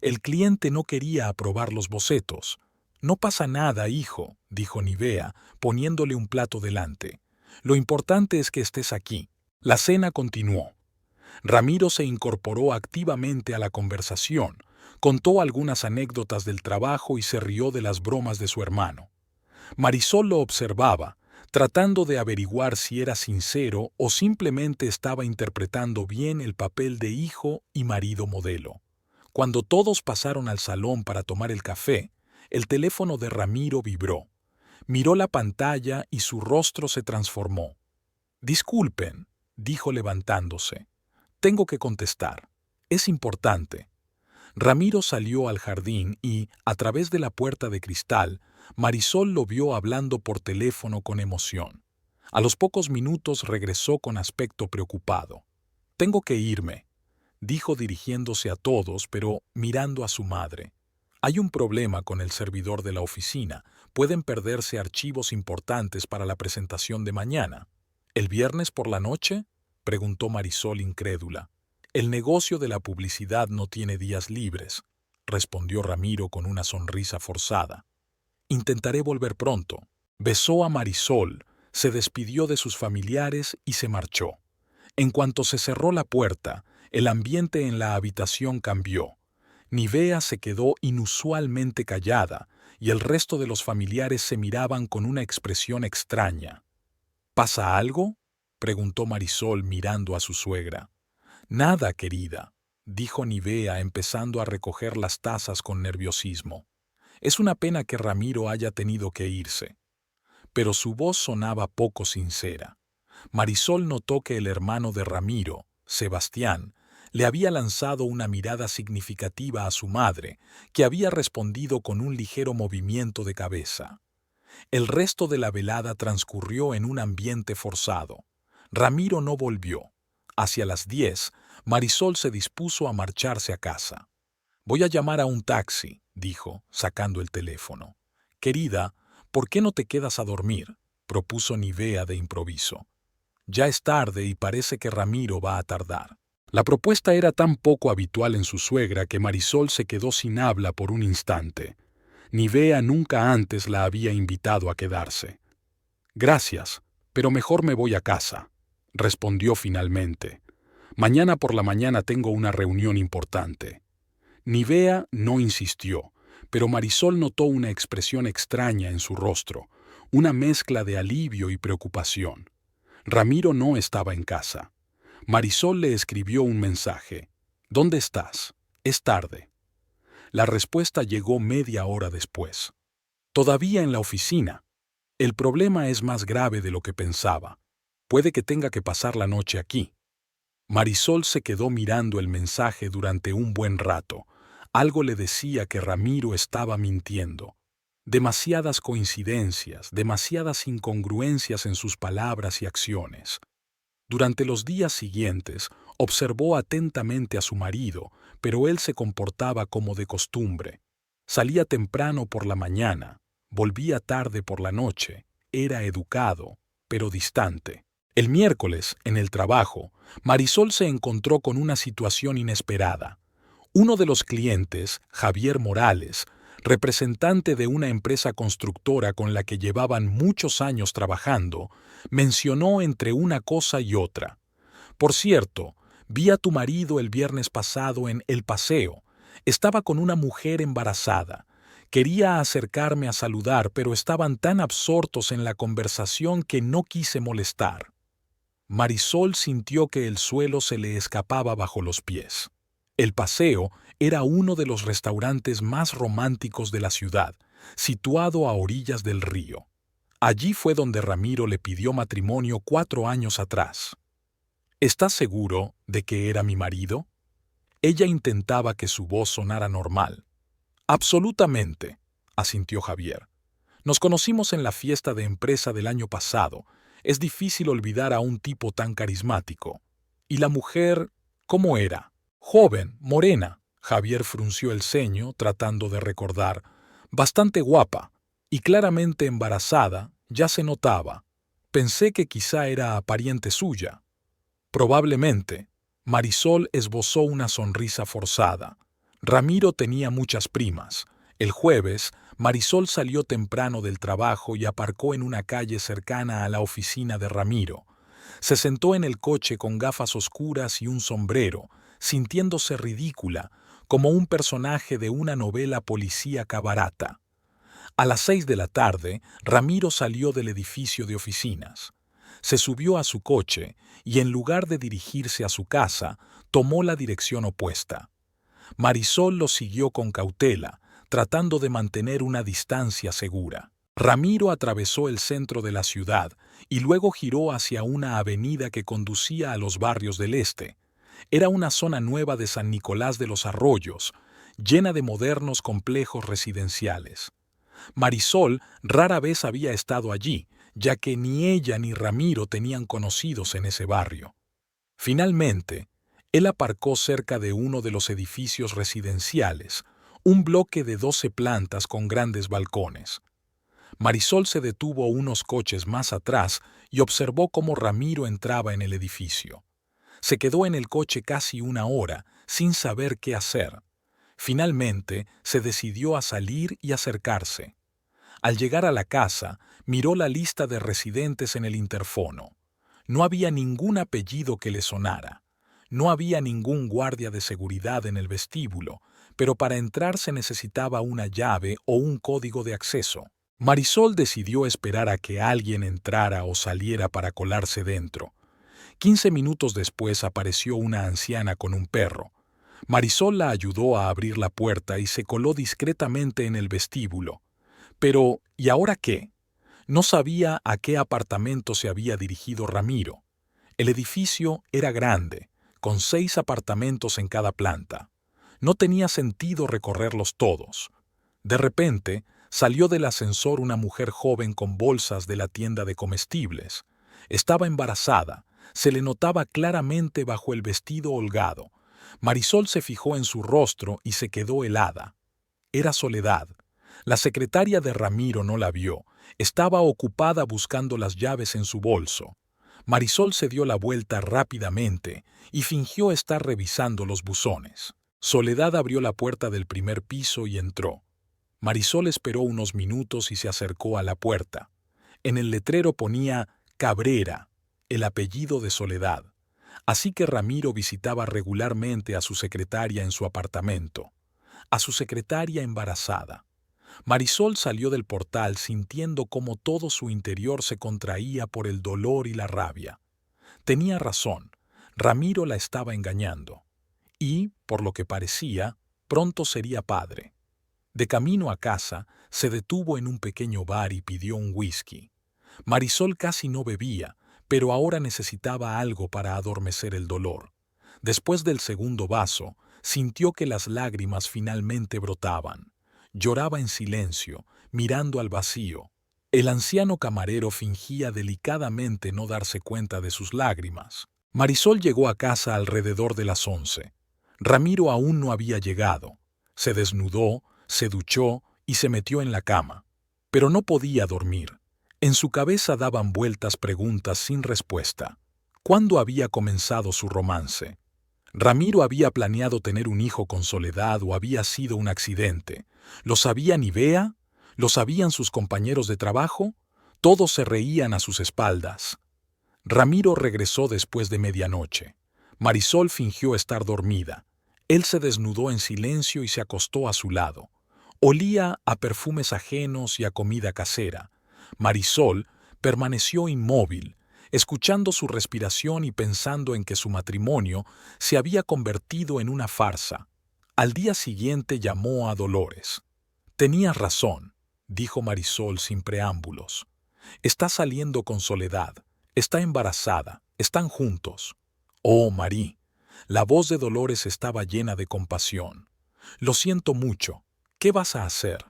El cliente no quería aprobar los bocetos. «No pasa nada, hijo», dijo Nivea, poniéndole un plato delante. «Lo importante es que estés aquí». La cena continuó. Ramiro se incorporó activamente a la conversación, contó algunas anécdotas del trabajo y se rió de las bromas de su hermano. Marisol lo observaba, tratando de averiguar si era sincero o simplemente estaba interpretando bien el papel de hijo y marido modelo. Cuando todos pasaron al salón para tomar el café, el teléfono de Ramiro vibró. Miró la pantalla y su rostro se transformó. «Disculpen», dijo levantándose. «Tengo que contestar. Es importante». Ramiro salió al jardín y, a través de la puerta de cristal, Marisol lo vio hablando por teléfono con emoción. A los pocos minutos regresó con aspecto preocupado. «Tengo que irme», dijo dirigiéndose a todos, pero mirando a su madre. «Hay un problema con el servidor de la oficina. Pueden perderse archivos importantes para la presentación de mañana». «¿El viernes por la noche?», preguntó Marisol incrédula. «El negocio de la publicidad no tiene días libres», respondió Ramiro con una sonrisa forzada. «Intentaré volver pronto». Besó a Marisol, se despidió de sus familiares y se marchó. En cuanto se cerró la puerta, el ambiente en la habitación cambió. Nivea se quedó inusualmente callada y el resto de los familiares se miraban con una expresión extraña. «¿Pasa algo?», preguntó Marisol mirando a su suegra. «Nada, querida», dijo Nivea empezando a recoger las tazas con nerviosismo. «Es una pena que Ramiro haya tenido que irse». Pero su voz sonaba poco sincera. Marisol notó que el hermano de Ramiro, Sebastián, le había lanzado una mirada significativa a su madre, que había respondido con un ligero movimiento de cabeza. El resto de la velada transcurrió en un ambiente forzado. Ramiro no volvió. Hacia las 10, Marisol se dispuso a marcharse a casa. «Voy a llamar a un taxi», dijo, sacando el teléfono. «Querida, ¿por qué no te quedas a dormir?», propuso Nivea de improviso. «Ya es tarde y parece que Ramiro va a tardar». La propuesta era tan poco habitual en su suegra que Marisol se quedó sin habla por un instante. Nivea nunca antes la había invitado a quedarse. «Gracias, pero mejor me voy a casa», respondió finalmente. «Mañana por la mañana tengo una reunión importante». Nivea no insistió, pero Marisol notó una expresión extraña en su rostro, una mezcla de alivio y preocupación. Ramiro no estaba en casa. Marisol le escribió un mensaje. «¿Dónde estás? Es tarde». La respuesta llegó media hora después. «Todavía en la oficina. El problema es más grave de lo que pensaba. Puede que tenga que pasar la noche aquí». Marisol se quedó mirando el mensaje durante un buen rato. Algo le decía que Ramiro estaba mintiendo. Demasiadas coincidencias, demasiadas incongruencias en sus palabras y acciones. Durante los días siguientes, observó atentamente a su marido, pero él se comportaba como de costumbre. Salía temprano por la mañana, volvía tarde por la noche, era educado, pero distante. El miércoles, en el trabajo, Marisol se encontró con una situación inesperada. Uno de los clientes, Javier Morales, representante de una empresa constructora con la que llevaban muchos años trabajando, mencionó entre una cosa y otra: «Por cierto, vi a tu marido el viernes pasado en El Paseo. Estaba con una mujer embarazada. Quería acercarme a saludar, pero estaban tan absortos en la conversación que no quise molestar». Marisol sintió que el suelo se le escapaba bajo los pies. El Paseo era uno de los restaurantes más románticos de la ciudad, situado a orillas del río. Allí fue donde Ramiro le pidió matrimonio 4 años atrás. ¿Estás seguro de que era mi marido? Ella intentaba que su voz sonara normal. Absolutamente, asintió Javier. Nos conocimos en la fiesta de empresa del año pasado. Es difícil olvidar a un tipo tan carismático. ¿Y la mujer, cómo era? Joven, morena. Javier frunció el ceño, tratando de recordar. Bastante guapa. Y claramente embarazada, ya se notaba. Pensé que quizá era pariente suya. Probablemente. Marisol esbozó una sonrisa forzada. Ramiro tenía muchas primas. El jueves, Marisol salió temprano del trabajo y aparcó en una calle cercana a la oficina de Ramiro. Se sentó en el coche con gafas oscuras y un sombrero, sintiéndose ridícula, como un personaje de una novela policíaca barata. A las 6 de la tarde, Ramiro salió del edificio de oficinas. Se subió a su coche y, en lugar de dirigirse a su casa, tomó la dirección opuesta. Marisol lo siguió con cautela, tratando de mantener una distancia segura. Ramiro atravesó el centro de la ciudad y luego giró hacia una avenida que conducía a los barrios del este. Era una zona nueva de San Nicolás de los Arroyos, llena de modernos complejos residenciales. Marisol rara vez había estado allí, ya que ni ella ni Ramiro tenían conocidos en ese barrio. Finalmente, él aparcó cerca de uno de los edificios residenciales, un bloque de 12 plantas con grandes balcones. Marisol se detuvo unos coches más atrás y observó cómo Ramiro entraba en el edificio. Se quedó en el coche casi una hora, sin saber qué hacer. Finalmente, se decidió a salir y acercarse. Al llegar a la casa, miró la lista de residentes en el interfono. No había ningún apellido que le sonara. No había ningún guardia de seguridad en el vestíbulo, pero para entrar se necesitaba una llave o un código de acceso. Marisol decidió esperar a que alguien entrara o saliera para colarse dentro. 15 minutos después apareció una anciana con un perro. Marisol la ayudó a abrir la puerta y se coló discretamente en el vestíbulo. Pero, ¿y ahora qué? No sabía a qué apartamento se había dirigido Ramiro. El edificio era grande, con 6 apartamentos en cada planta. No tenía sentido recorrerlos todos. De repente, salió del ascensor una mujer joven con bolsas de la tienda de comestibles. Estaba embarazada, se le notaba claramente bajo el vestido holgado. Marisol se fijó en su rostro y se quedó helada. Era Soledad. La secretaria de Ramiro no la vio. Estaba ocupada buscando las llaves en su bolso. Marisol se dio la vuelta rápidamente y fingió estar revisando los buzones. Soledad abrió la puerta del primer piso y entró. Marisol esperó unos minutos y se acercó a la puerta. En el letrero ponía Cabrera, el apellido de Soledad. Así que Ramiro visitaba regularmente a su secretaria en su apartamento. A su secretaria embarazada. Marisol salió del portal sintiendo cómo todo su interior se contraía por el dolor y la rabia. Tenía razón, Ramiro la estaba engañando. Y, por lo que parecía, pronto sería padre. De camino a casa, se detuvo en un pequeño bar y pidió un whisky. Marisol casi no bebía, pero ahora necesitaba algo para adormecer el dolor. Después del segundo vaso, sintió que las lágrimas finalmente brotaban. Lloraba en silencio, mirando al vacío. El anciano camarero fingía delicadamente no darse cuenta de sus lágrimas. Marisol llegó a casa alrededor de las 11. Ramiro aún no había llegado. Se desnudó, se duchó y se metió en la cama. Pero no podía dormir. En su cabeza daban vueltas preguntas sin respuesta. ¿Cuándo había comenzado su romance? ¿Ramiro había planeado tener un hijo con Soledad o había sido un accidente? ¿Lo sabía Nivea? ¿Lo sabían sus compañeros de trabajo? Todos se reían a sus espaldas. Ramiro regresó después de medianoche. Marisol fingió estar dormida. Él se desnudó en silencio y se acostó a su lado. Olía a perfumes ajenos y a comida casera. Marisol permaneció inmóvil, escuchando su respiración y pensando en que su matrimonio se había convertido en una farsa. Al día siguiente llamó a Dolores. «Tenías razón», dijo Marisol sin preámbulos. Está saliendo con Soledad. Está embarazada. Están juntos. Oh, Marí. La voz de Dolores estaba llena de compasión. Lo siento mucho. ¿Qué vas a hacer?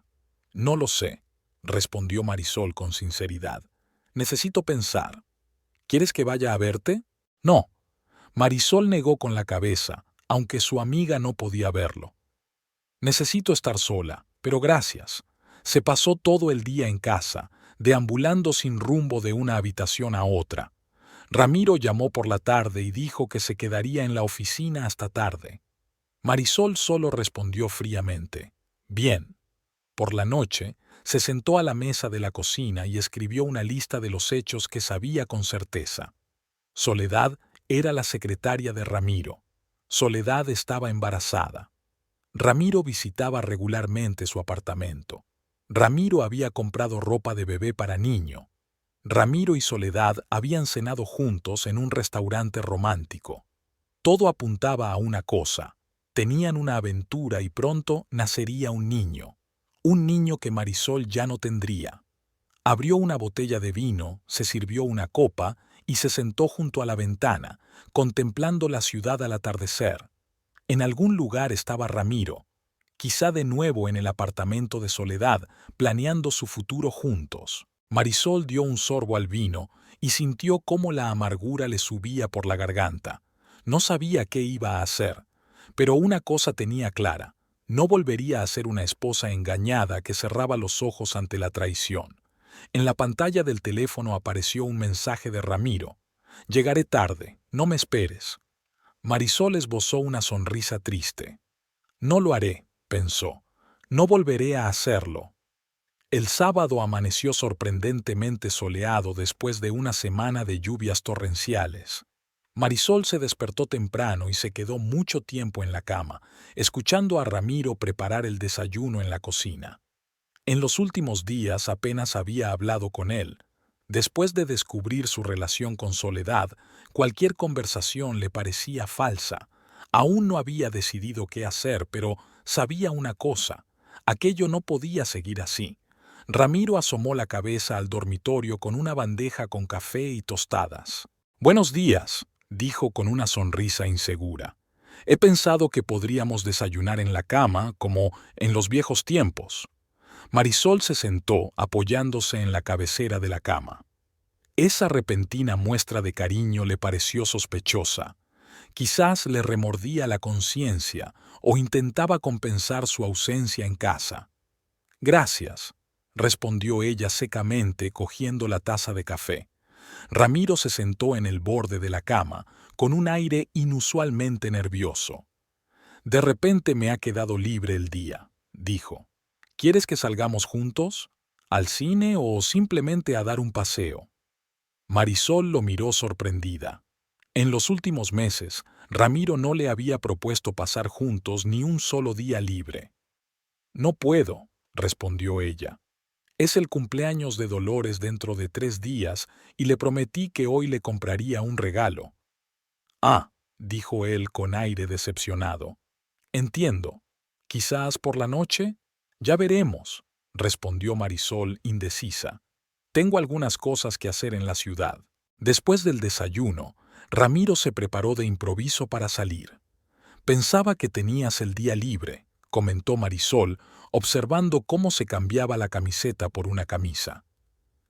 No lo sé, respondió Marisol con sinceridad. Necesito pensar. ¿Quieres que vaya a verte? No. Marisol negó con la cabeza, aunque su amiga no podía verlo. Necesito estar sola, pero gracias. Se pasó todo el día en casa, deambulando sin rumbo de una habitación a otra. Ramiro llamó por la tarde y dijo que se quedaría en la oficina hasta tarde. Marisol solo respondió fríamente, bien. Por la noche, se sentó a la mesa de la cocina y escribió una lista de los hechos que sabía con certeza. Soledad era la secretaria de Ramiro. Soledad estaba embarazada. Ramiro visitaba regularmente su apartamento. Ramiro había comprado ropa de bebé para niño. Ramiro y Soledad habían cenado juntos en un restaurante romántico. Todo apuntaba a una cosa. Tenían una aventura y pronto nacería un niño. Un niño que Marisol ya no tendría. Abrió una botella de vino, se sirvió una copa y se sentó junto a la ventana, contemplando la ciudad al atardecer. En algún lugar estaba Ramiro, quizá de nuevo en el apartamento de Soledad, planeando su futuro juntos. Marisol dio un sorbo al vino y sintió cómo la amargura le subía por la garganta. No sabía qué iba a hacer, pero una cosa tenía clara: no volvería a ser una esposa engañada que cerraba los ojos ante la traición. En la pantalla del teléfono apareció un mensaje de Ramiro. «Llegaré tarde, no me esperes». Marisol esbozó una sonrisa triste. «No lo haré», pensó. «No volveré a hacerlo». El sábado amaneció sorprendentemente soleado después de una semana de lluvias torrenciales. Marisol se despertó temprano y se quedó mucho tiempo en la cama, escuchando a Ramiro preparar el desayuno en la cocina. En los últimos días apenas había hablado con él. Después de descubrir su relación con Soledad, cualquier conversación le parecía falsa. Aún no había decidido qué hacer, pero sabía una cosa: aquello no podía seguir así. Ramiro asomó la cabeza al dormitorio con una bandeja con café y tostadas. «Buenos días», dijo con una sonrisa insegura. «He pensado que podríamos desayunar en la cama, como en los viejos tiempos». Marisol se sentó apoyándose en la cabecera de la cama. Esa repentina muestra de cariño le pareció sospechosa. Quizás le remordía la conciencia o intentaba compensar su ausencia en casa. «Gracias», respondió ella secamente, cogiendo la taza de café. Ramiro se sentó en el borde de la cama, con un aire inusualmente nervioso. «De repente me ha quedado libre el día», dijo. «¿Quieres que salgamos juntos? ¿Al cine o simplemente a dar un paseo?» Marisol lo miró sorprendida. En los últimos meses, Ramiro no le había propuesto pasar juntos ni un solo día libre. «No puedo», respondió ella. «Es el cumpleaños de Dolores dentro de 3 días y le prometí que hoy le compraría un regalo». «Ah», dijo él con aire decepcionado. «Entiendo. ¿Quizás por la noche?» «Ya veremos», respondió Marisol indecisa. «Tengo algunas cosas que hacer en la ciudad». Después del desayuno, Ramiro se preparó de improviso para salir. «Pensaba que tenías el día libre», comentó Marisol, observando cómo se cambiaba la camiseta por una camisa.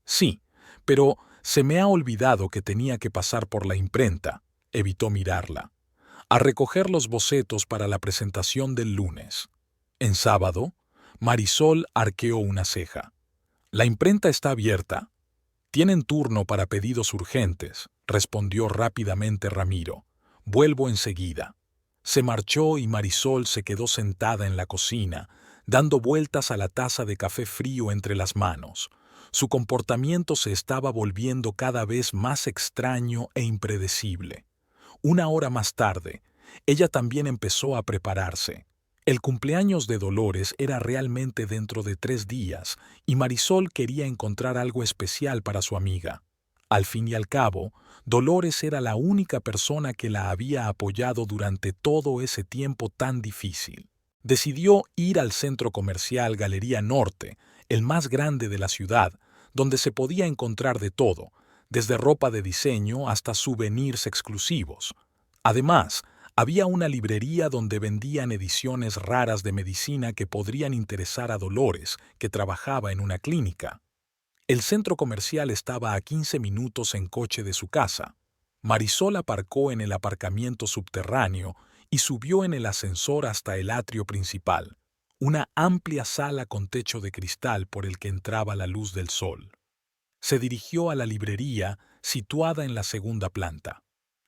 «Sí, pero se me ha olvidado que tenía que pasar por la imprenta», evitó mirarla, «a recoger los bocetos para la presentación del lunes». «¿En sábado?» Marisol arqueó una ceja. «La imprenta está abierta». «Tienen turno para pedidos urgentes», respondió rápidamente Ramiro. «Vuelvo enseguida». Se marchó y Marisol se quedó sentada en la cocina, dando vueltas a la taza de café frío entre las manos. Su comportamiento se estaba volviendo cada vez más extraño e impredecible. Una hora más tarde, ella también empezó a prepararse. El cumpleaños de Dolores era realmente dentro de 3 días y Marisol quería encontrar algo especial para su amiga. Al fin y al cabo, Dolores era la única persona que la había apoyado durante todo ese tiempo tan difícil. Decidió ir al centro comercial Galería Norte, el más grande de la ciudad, donde se podía encontrar de todo, desde ropa de diseño hasta souvenirs exclusivos. Además, había una librería donde vendían ediciones raras de medicina que podrían interesar a Dolores, que trabajaba en una clínica. El centro comercial estaba a 15 minutos en coche de su casa. Marisol aparcó en el aparcamiento subterráneo y subió en el ascensor hasta el atrio principal, una amplia sala con techo de cristal por el que entraba la luz del sol. Se dirigió a la librería, situada en la segunda planta.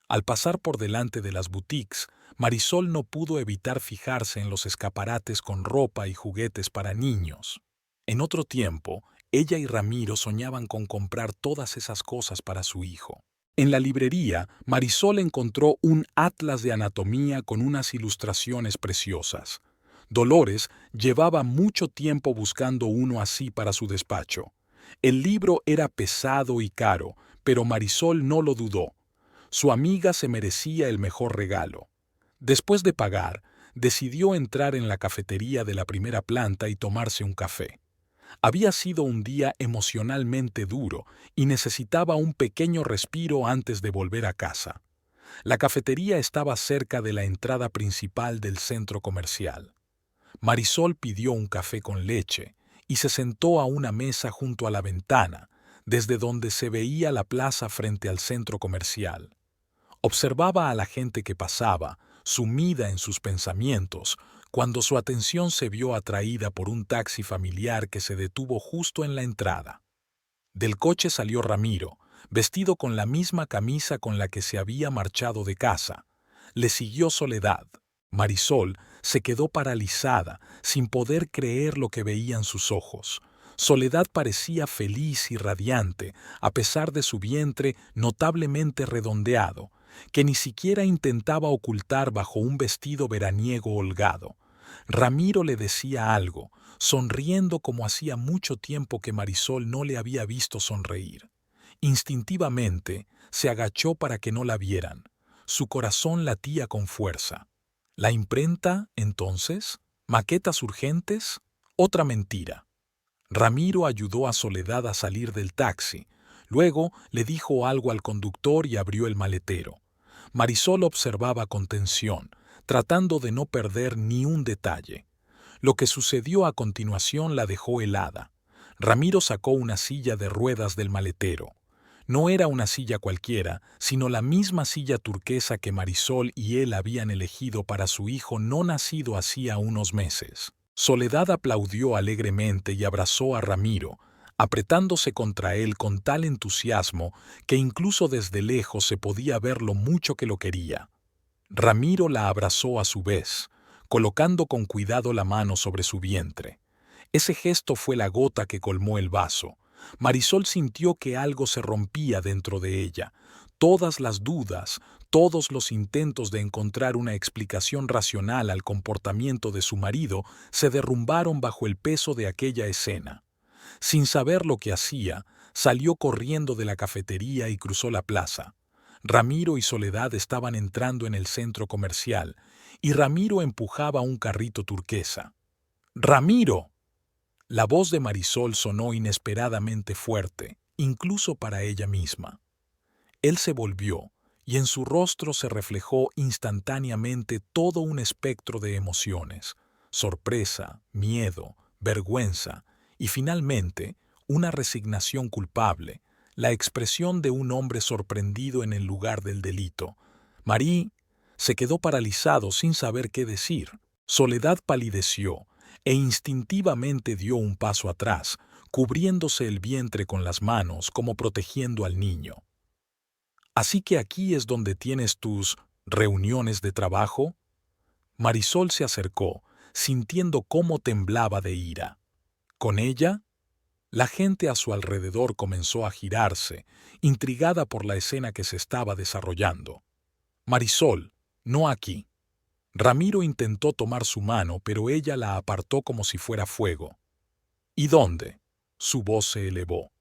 Al pasar por delante de las boutiques, Marisol no pudo evitar fijarse en los escaparates con ropa y juguetes para niños. En otro tiempo, ella y Ramiro soñaban con comprar todas esas cosas para su hijo. En la librería, Marisol encontró un atlas de anatomía con unas ilustraciones preciosas. Dolores llevaba mucho tiempo buscando uno así para su despacho. El libro era pesado y caro, pero Marisol no lo dudó. Su amiga se merecía el mejor regalo. Después de pagar, decidió entrar en la cafetería de la primera planta y tomarse un café. Había sido un día emocionalmente duro y necesitaba un pequeño respiro antes de volver a casa. La cafetería estaba cerca de la entrada principal del centro comercial. Marisol pidió un café con leche y se sentó a una mesa junto a la ventana, desde donde se veía la plaza frente al centro comercial. Observaba a la gente que pasaba, sumida en sus pensamientos, cuando su atención se vio atraída por un taxi familiar que se detuvo justo en la entrada. Del coche salió Ramiro, vestido con la misma camisa con la que se había marchado de casa. Le siguió Soledad. Marisol se quedó paralizada, sin poder creer lo que veían sus ojos. Soledad parecía feliz y radiante, a pesar de su vientre notablemente redondeado, que ni siquiera intentaba ocultar bajo un vestido veraniego holgado. Ramiro le decía algo, sonriendo como hacía mucho tiempo que Marisol no le había visto sonreír. Instintivamente se agachó para que no la vieran. Su corazón latía con fuerza. ¿La imprenta, entonces? ¿Maquetas urgentes? Otra mentira. Ramiro ayudó a Soledad a salir del taxi. Luego le dijo algo al conductor y abrió el maletero. Marisol observaba con tensión, tratando de no perder ni un detalle. Lo que sucedió a continuación la dejó helada. Ramiro sacó una silla de ruedas del maletero. No era una silla cualquiera, sino la misma silla turquesa que Marisol y él habían elegido para su hijo no nacido hacía unos meses. Soledad aplaudió alegremente y abrazó a Ramiro, apretándose contra él con tal entusiasmo que incluso desde lejos se podía ver lo mucho que lo quería. Ramiro la abrazó a su vez, colocando con cuidado la mano sobre su vientre. Ese gesto fue la gota que colmó el vaso. Marisol sintió que algo se rompía dentro de ella. Todas las dudas, todos los intentos de encontrar una explicación racional al comportamiento de su marido se derrumbaron bajo el peso de aquella escena. Sin saber lo que hacía, salió corriendo de la cafetería y cruzó la plaza. Ramiro y Soledad estaban entrando en el centro comercial, y Ramiro empujaba un carrito turquesa. ¡Ramiro! La voz de Marisol sonó inesperadamente fuerte, incluso para ella misma. Él se volvió, y en su rostro se reflejó instantáneamente todo un espectro de emociones: sorpresa, miedo, vergüenza y finalmente una resignación culpable, la expresión de un hombre sorprendido en el lugar del delito. Marie se quedó paralizado sin saber qué decir. Soledad palideció e instintivamente dio un paso atrás, cubriéndose el vientre con las manos como protegiendo al niño. «¿Así que aquí es donde tienes tus reuniones de trabajo?» Marisol se acercó, sintiendo cómo temblaba de ira. ¿Con ella? La gente a su alrededor comenzó a girarse, intrigada por la escena que se estaba desarrollando. «Marisol, no aquí». Ramiro intentó tomar su mano, pero ella la apartó como si fuera fuego. «¿Y dónde?» Su voz se elevó.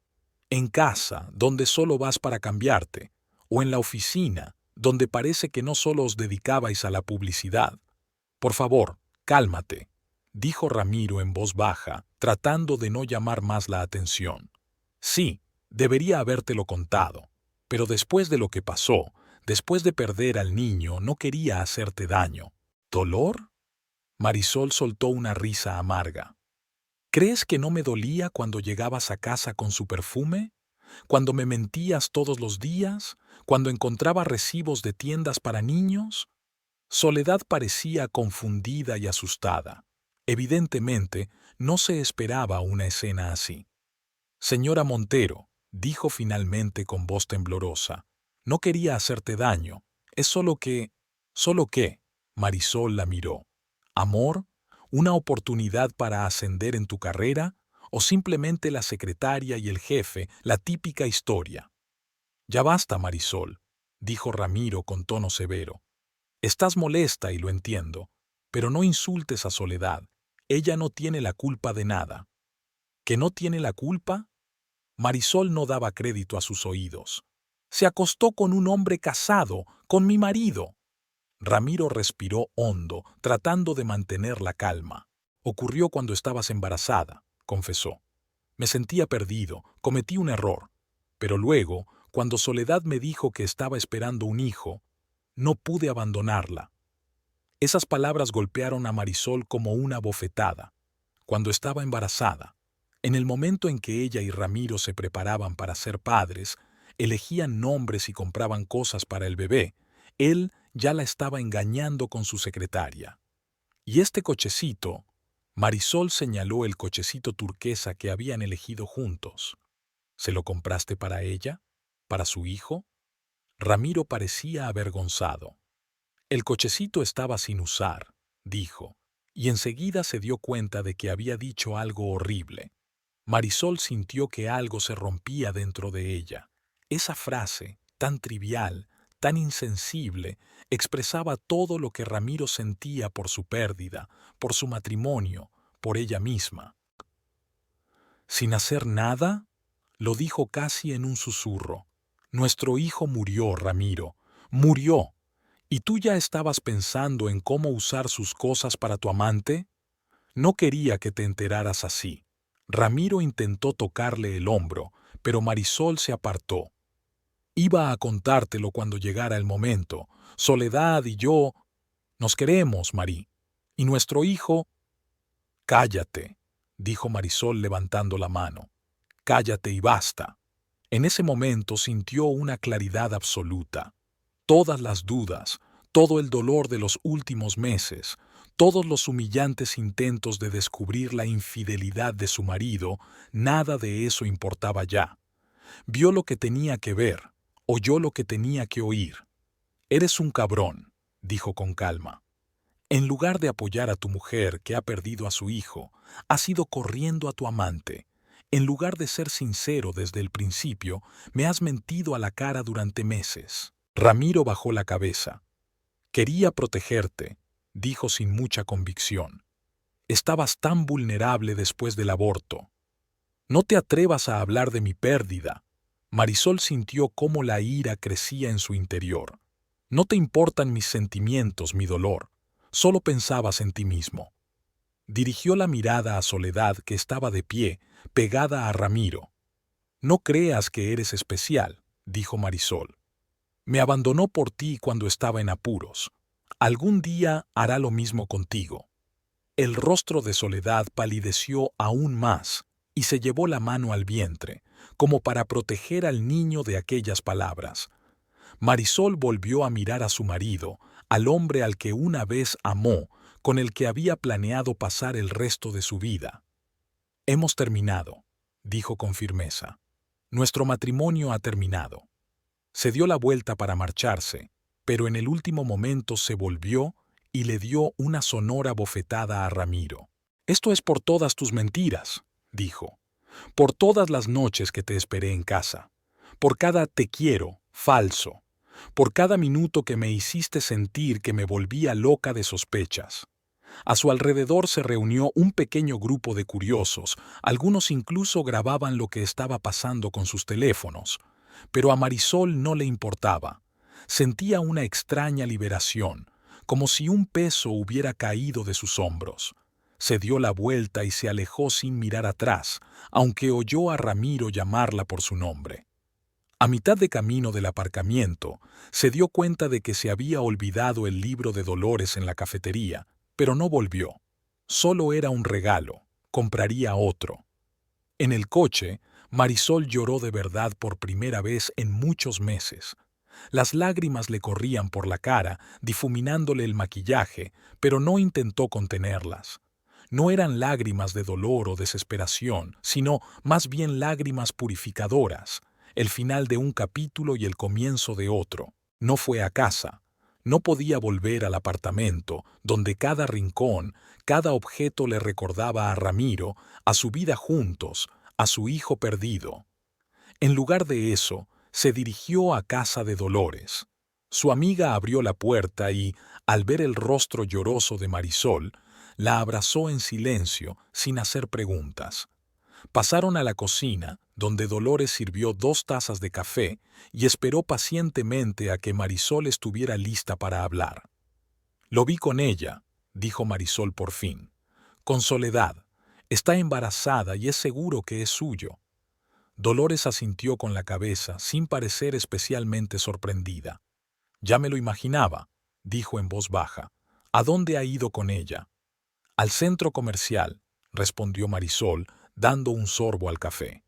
«En casa, donde solo vas para cambiarte, o en la oficina, donde parece que no solo os dedicabais a la publicidad. Por favor, cálmate», dijo Ramiro en voz baja, tratando de no llamar más la atención. Sí, debería habértelo contado, pero después de lo que pasó, después de perder al niño, no quería hacerte daño. ¿Dolor? Marisol soltó una risa amarga. ¿Crees que no me dolía cuando llegabas a casa con su perfume? ¿Cuando me mentías todos los días? ¿Cuando encontraba recibos de tiendas para niños? Soledad parecía confundida y asustada. Evidentemente, no se esperaba una escena así. Señora Montero, dijo finalmente con voz temblorosa, no quería hacerte daño, es solo que... ¿Solo qué? Marisol la miró. ¿Amor? ¿Una oportunidad para ascender en tu carrera? ¿O simplemente la secretaria y el jefe, la típica historia? Ya basta, Marisol, dijo Ramiro con tono severo. Estás molesta y lo entiendo, pero no insultes a Soledad. Ella no tiene la culpa de nada. ¿Que no tiene la culpa? Marisol no daba crédito a sus oídos. Se acostó con un hombre casado, con mi marido. Ramiro respiró hondo, tratando de mantener la calma. Ocurrió cuando estabas embarazada, confesó. Me sentía perdido, cometí un error. Pero luego, cuando Soledad me dijo que estaba esperando un hijo, no pude abandonarla. Esas palabras golpearon a Marisol como una bofetada. Cuando estaba embarazada, en el momento en que ella y Ramiro se preparaban para ser padres, elegían nombres y compraban cosas para el bebé, él ya la estaba engañando con su secretaria. Y este cochecito, Marisol señaló el cochecito turquesa que habían elegido juntos. ¿Se lo compraste para ella? ¿Para su hijo? Ramiro parecía avergonzado. El cochecito estaba sin usar, dijo, y enseguida se dio cuenta de que había dicho algo horrible. Marisol sintió que algo se rompía dentro de ella. Esa frase, tan trivial, tan insensible, expresaba todo lo que Ramiro sentía por su pérdida, por su matrimonio, por ella misma. ¿Sin hacer nada? Lo dijo casi en un susurro. Nuestro hijo murió, Ramiro. Murió. ¿Y tú ya estabas pensando en cómo usar sus cosas para tu amante? No quería que te enteraras así. Ramiro intentó tocarle el hombro, pero Marisol se apartó. Iba a contártelo cuando llegara el momento. Soledad y yo nos queremos, Marí. Y nuestro hijo... Cállate, dijo Marisol levantando la mano. Cállate y basta. En ese momento sintió una claridad absoluta. Todas las dudas, todo el dolor de los últimos meses, todos los humillantes intentos de descubrir la infidelidad de su marido, nada de eso importaba ya. Vio lo que tenía que ver, oyó lo que tenía que oír. Eres un cabrón, dijo con calma. En lugar de apoyar a tu mujer que ha perdido a su hijo, has ido corriendo a tu amante. En lugar de ser sincero desde el principio, me has mentido a la cara durante meses. Ramiro bajó la cabeza. Quería protegerte, dijo sin mucha convicción. Estabas tan vulnerable después del aborto. No te atrevas a hablar de mi pérdida. Marisol sintió cómo la ira crecía en su interior. No te importan mis sentimientos, mi dolor. Solo pensabas en ti mismo. Dirigió la mirada a Soledad, que estaba de pie, pegada a Ramiro. No creas que eres especial, dijo Marisol. Me abandonó por ti cuando estaba en apuros. Algún día hará lo mismo contigo. El rostro de Soledad palideció aún más y se llevó la mano al vientre, como para proteger al niño de aquellas palabras. Marisol volvió a mirar a su marido, al hombre al que una vez amó, con el que había planeado pasar el resto de su vida. Hemos terminado, dijo con firmeza. Nuestro matrimonio ha terminado. Se dio la vuelta para marcharse, pero en el último momento se volvió y le dio una sonora bofetada a Ramiro. Esto es por todas tus mentiras, dijo. Por todas las noches que te esperé en casa. Por cada te quiero, falso. Por cada minuto que me hiciste sentir que me volvía loca de sospechas. A su alrededor se reunió un pequeño grupo de curiosos, algunos incluso grababan lo que estaba pasando con sus teléfonos. Pero a Marisol no le importaba. Sentía una extraña liberación, como si un peso hubiera caído de sus hombros. Se dio la vuelta y se alejó sin mirar atrás, aunque oyó a Ramiro llamarla por su nombre. A mitad de camino del aparcamiento, se dio cuenta de que se había olvidado el libro de Dolores en la cafetería, pero no volvió. Solo era un regalo, compraría otro. En el coche, Marisol lloró de verdad por primera vez en muchos meses. Las lágrimas le corrían por la cara, difuminándole el maquillaje, pero no intentó contenerlas. No eran lágrimas de dolor o desesperación, sino más bien lágrimas purificadoras, el final de un capítulo y el comienzo de otro. No fue a casa. No podía volver al apartamento, donde cada rincón, cada objeto le recordaba a Ramiro, a su vida juntos, a su hijo perdido. En lugar de eso, se dirigió a casa de Dolores. Su amiga abrió la puerta y, al ver el rostro lloroso de Marisol, la abrazó en silencio, sin hacer preguntas. Pasaron a la cocina, donde Dolores sirvió 2 tazas de café y esperó pacientemente a que Marisol estuviera lista para hablar. «Lo vi con ella», dijo Marisol por fin. «Con Soledad. Está embarazada y es seguro que es suyo». Dolores asintió con la cabeza, sin parecer especialmente sorprendida. «Ya me lo imaginaba», dijo en voz baja. «¿A dónde ha ido con ella?» «Al centro comercial», respondió Marisol, dando un sorbo al café.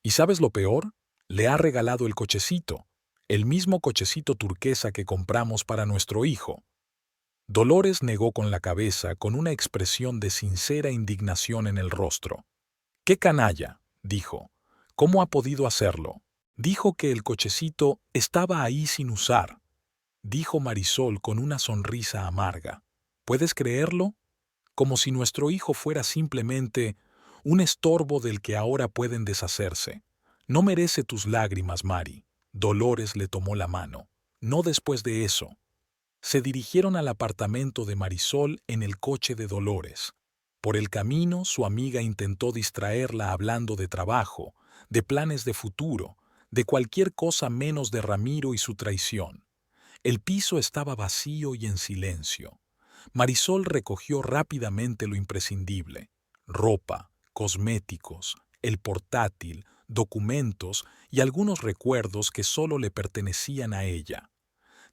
¿Y sabes lo peor? Le ha regalado el cochecito, el mismo cochecito turquesa que compramos para nuestro hijo. Dolores negó con la cabeza, con una expresión de sincera indignación en el rostro. «¡Qué canalla!», dijo. «¿Cómo ha podido hacerlo?» «Dijo que el cochecito estaba ahí sin usar», dijo Marisol con una sonrisa amarga. «¿Puedes creerlo? Como si nuestro hijo fuera simplemente un estorbo del que ahora pueden deshacerse. No merece tus lágrimas, Mari». Dolores le tomó la mano. «No después de eso». Se dirigieron al apartamento de Marisol en el coche de Dolores. Por el camino, su amiga intentó distraerla hablando de trabajo, de planes de futuro, de cualquier cosa menos de Ramiro y su traición. El piso estaba vacío y en silencio. Marisol recogió rápidamente lo imprescindible: ropa, cosméticos, el portátil, documentos y algunos recuerdos que solo le pertenecían a ella.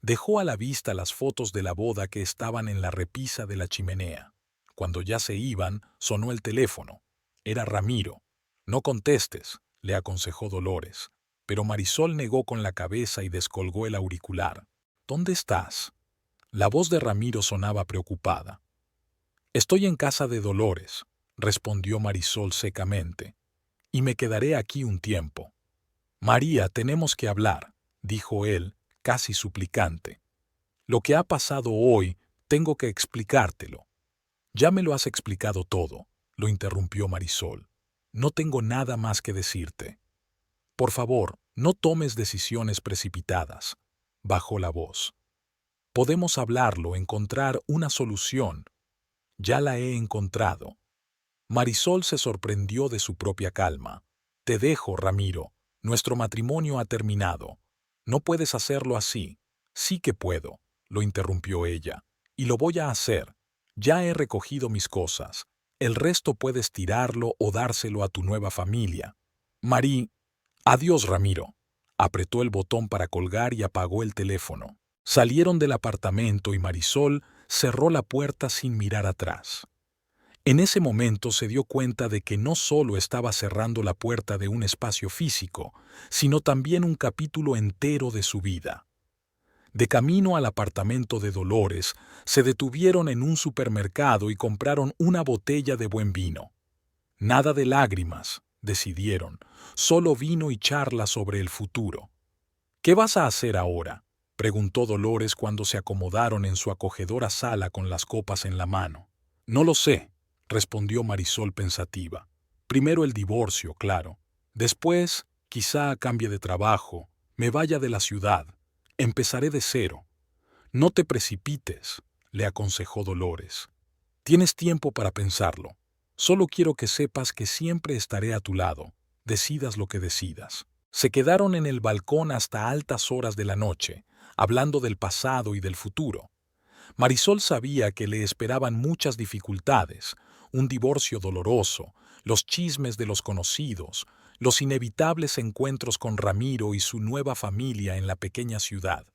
Dejó a la vista las fotos de la boda que estaban en la repisa de la chimenea. Cuando ya se iban, sonó el teléfono. Era Ramiro. «No contestes», le aconsejó Dolores. Pero Marisol negó con la cabeza y descolgó el auricular. «¿Dónde estás?». La voz de Ramiro sonaba preocupada. «Estoy en casa de Dolores», respondió Marisol secamente. «Y me quedaré aquí un tiempo». «María, tenemos que hablar», dijo él, casi suplicante. «Lo que ha pasado hoy, tengo que explicártelo». «Ya me lo has explicado todo», lo interrumpió Marisol. «No tengo nada más que decirte». «Por favor, no tomes decisiones precipitadas», bajó la voz. «Podemos hablarlo, encontrar una solución». «Ya la he encontrado». Marisol se sorprendió de su propia calma. «Te dejo, Ramiro. Nuestro matrimonio ha terminado. No puedes hacerlo así». «Sí que puedo», lo interrumpió ella. «Y lo voy a hacer. Ya he recogido mis cosas. El resto puedes tirarlo o dárselo a tu nueva familia». «Marí». «Adiós, Ramiro». Apretó el botón para colgar y apagó el teléfono. Salieron del apartamento y Marisol cerró la puerta sin mirar atrás. En ese momento se dio cuenta de que no solo estaba cerrando la puerta de un espacio físico, sino también un capítulo entero de su vida. De camino al apartamento de Dolores, se detuvieron en un supermercado y compraron una botella de buen vino. Nada de lágrimas, decidieron, solo vino y charla sobre el futuro. «¿Qué vas a hacer ahora?», preguntó Dolores cuando se acomodaron en su acogedora sala con las copas en la mano. «No lo sé», respondió Marisol pensativa. «Primero el divorcio, claro. Después, quizá cambie de trabajo, me vaya de la ciudad. Empezaré de cero». «No te precipites», le aconsejó Dolores. «Tienes tiempo para pensarlo. Solo quiero que sepas que siempre estaré a tu lado, decidas lo que decidas». Se quedaron en el balcón hasta altas horas de la noche, hablando del pasado y del futuro. Marisol sabía que le esperaban muchas dificultades, un divorcio doloroso, los chismes de los conocidos, los inevitables encuentros con Ramiro y su nueva familia en la pequeña ciudad.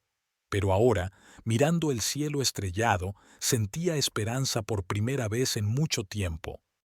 Pero ahora, mirando el cielo estrellado, sentía esperanza por primera vez en mucho tiempo.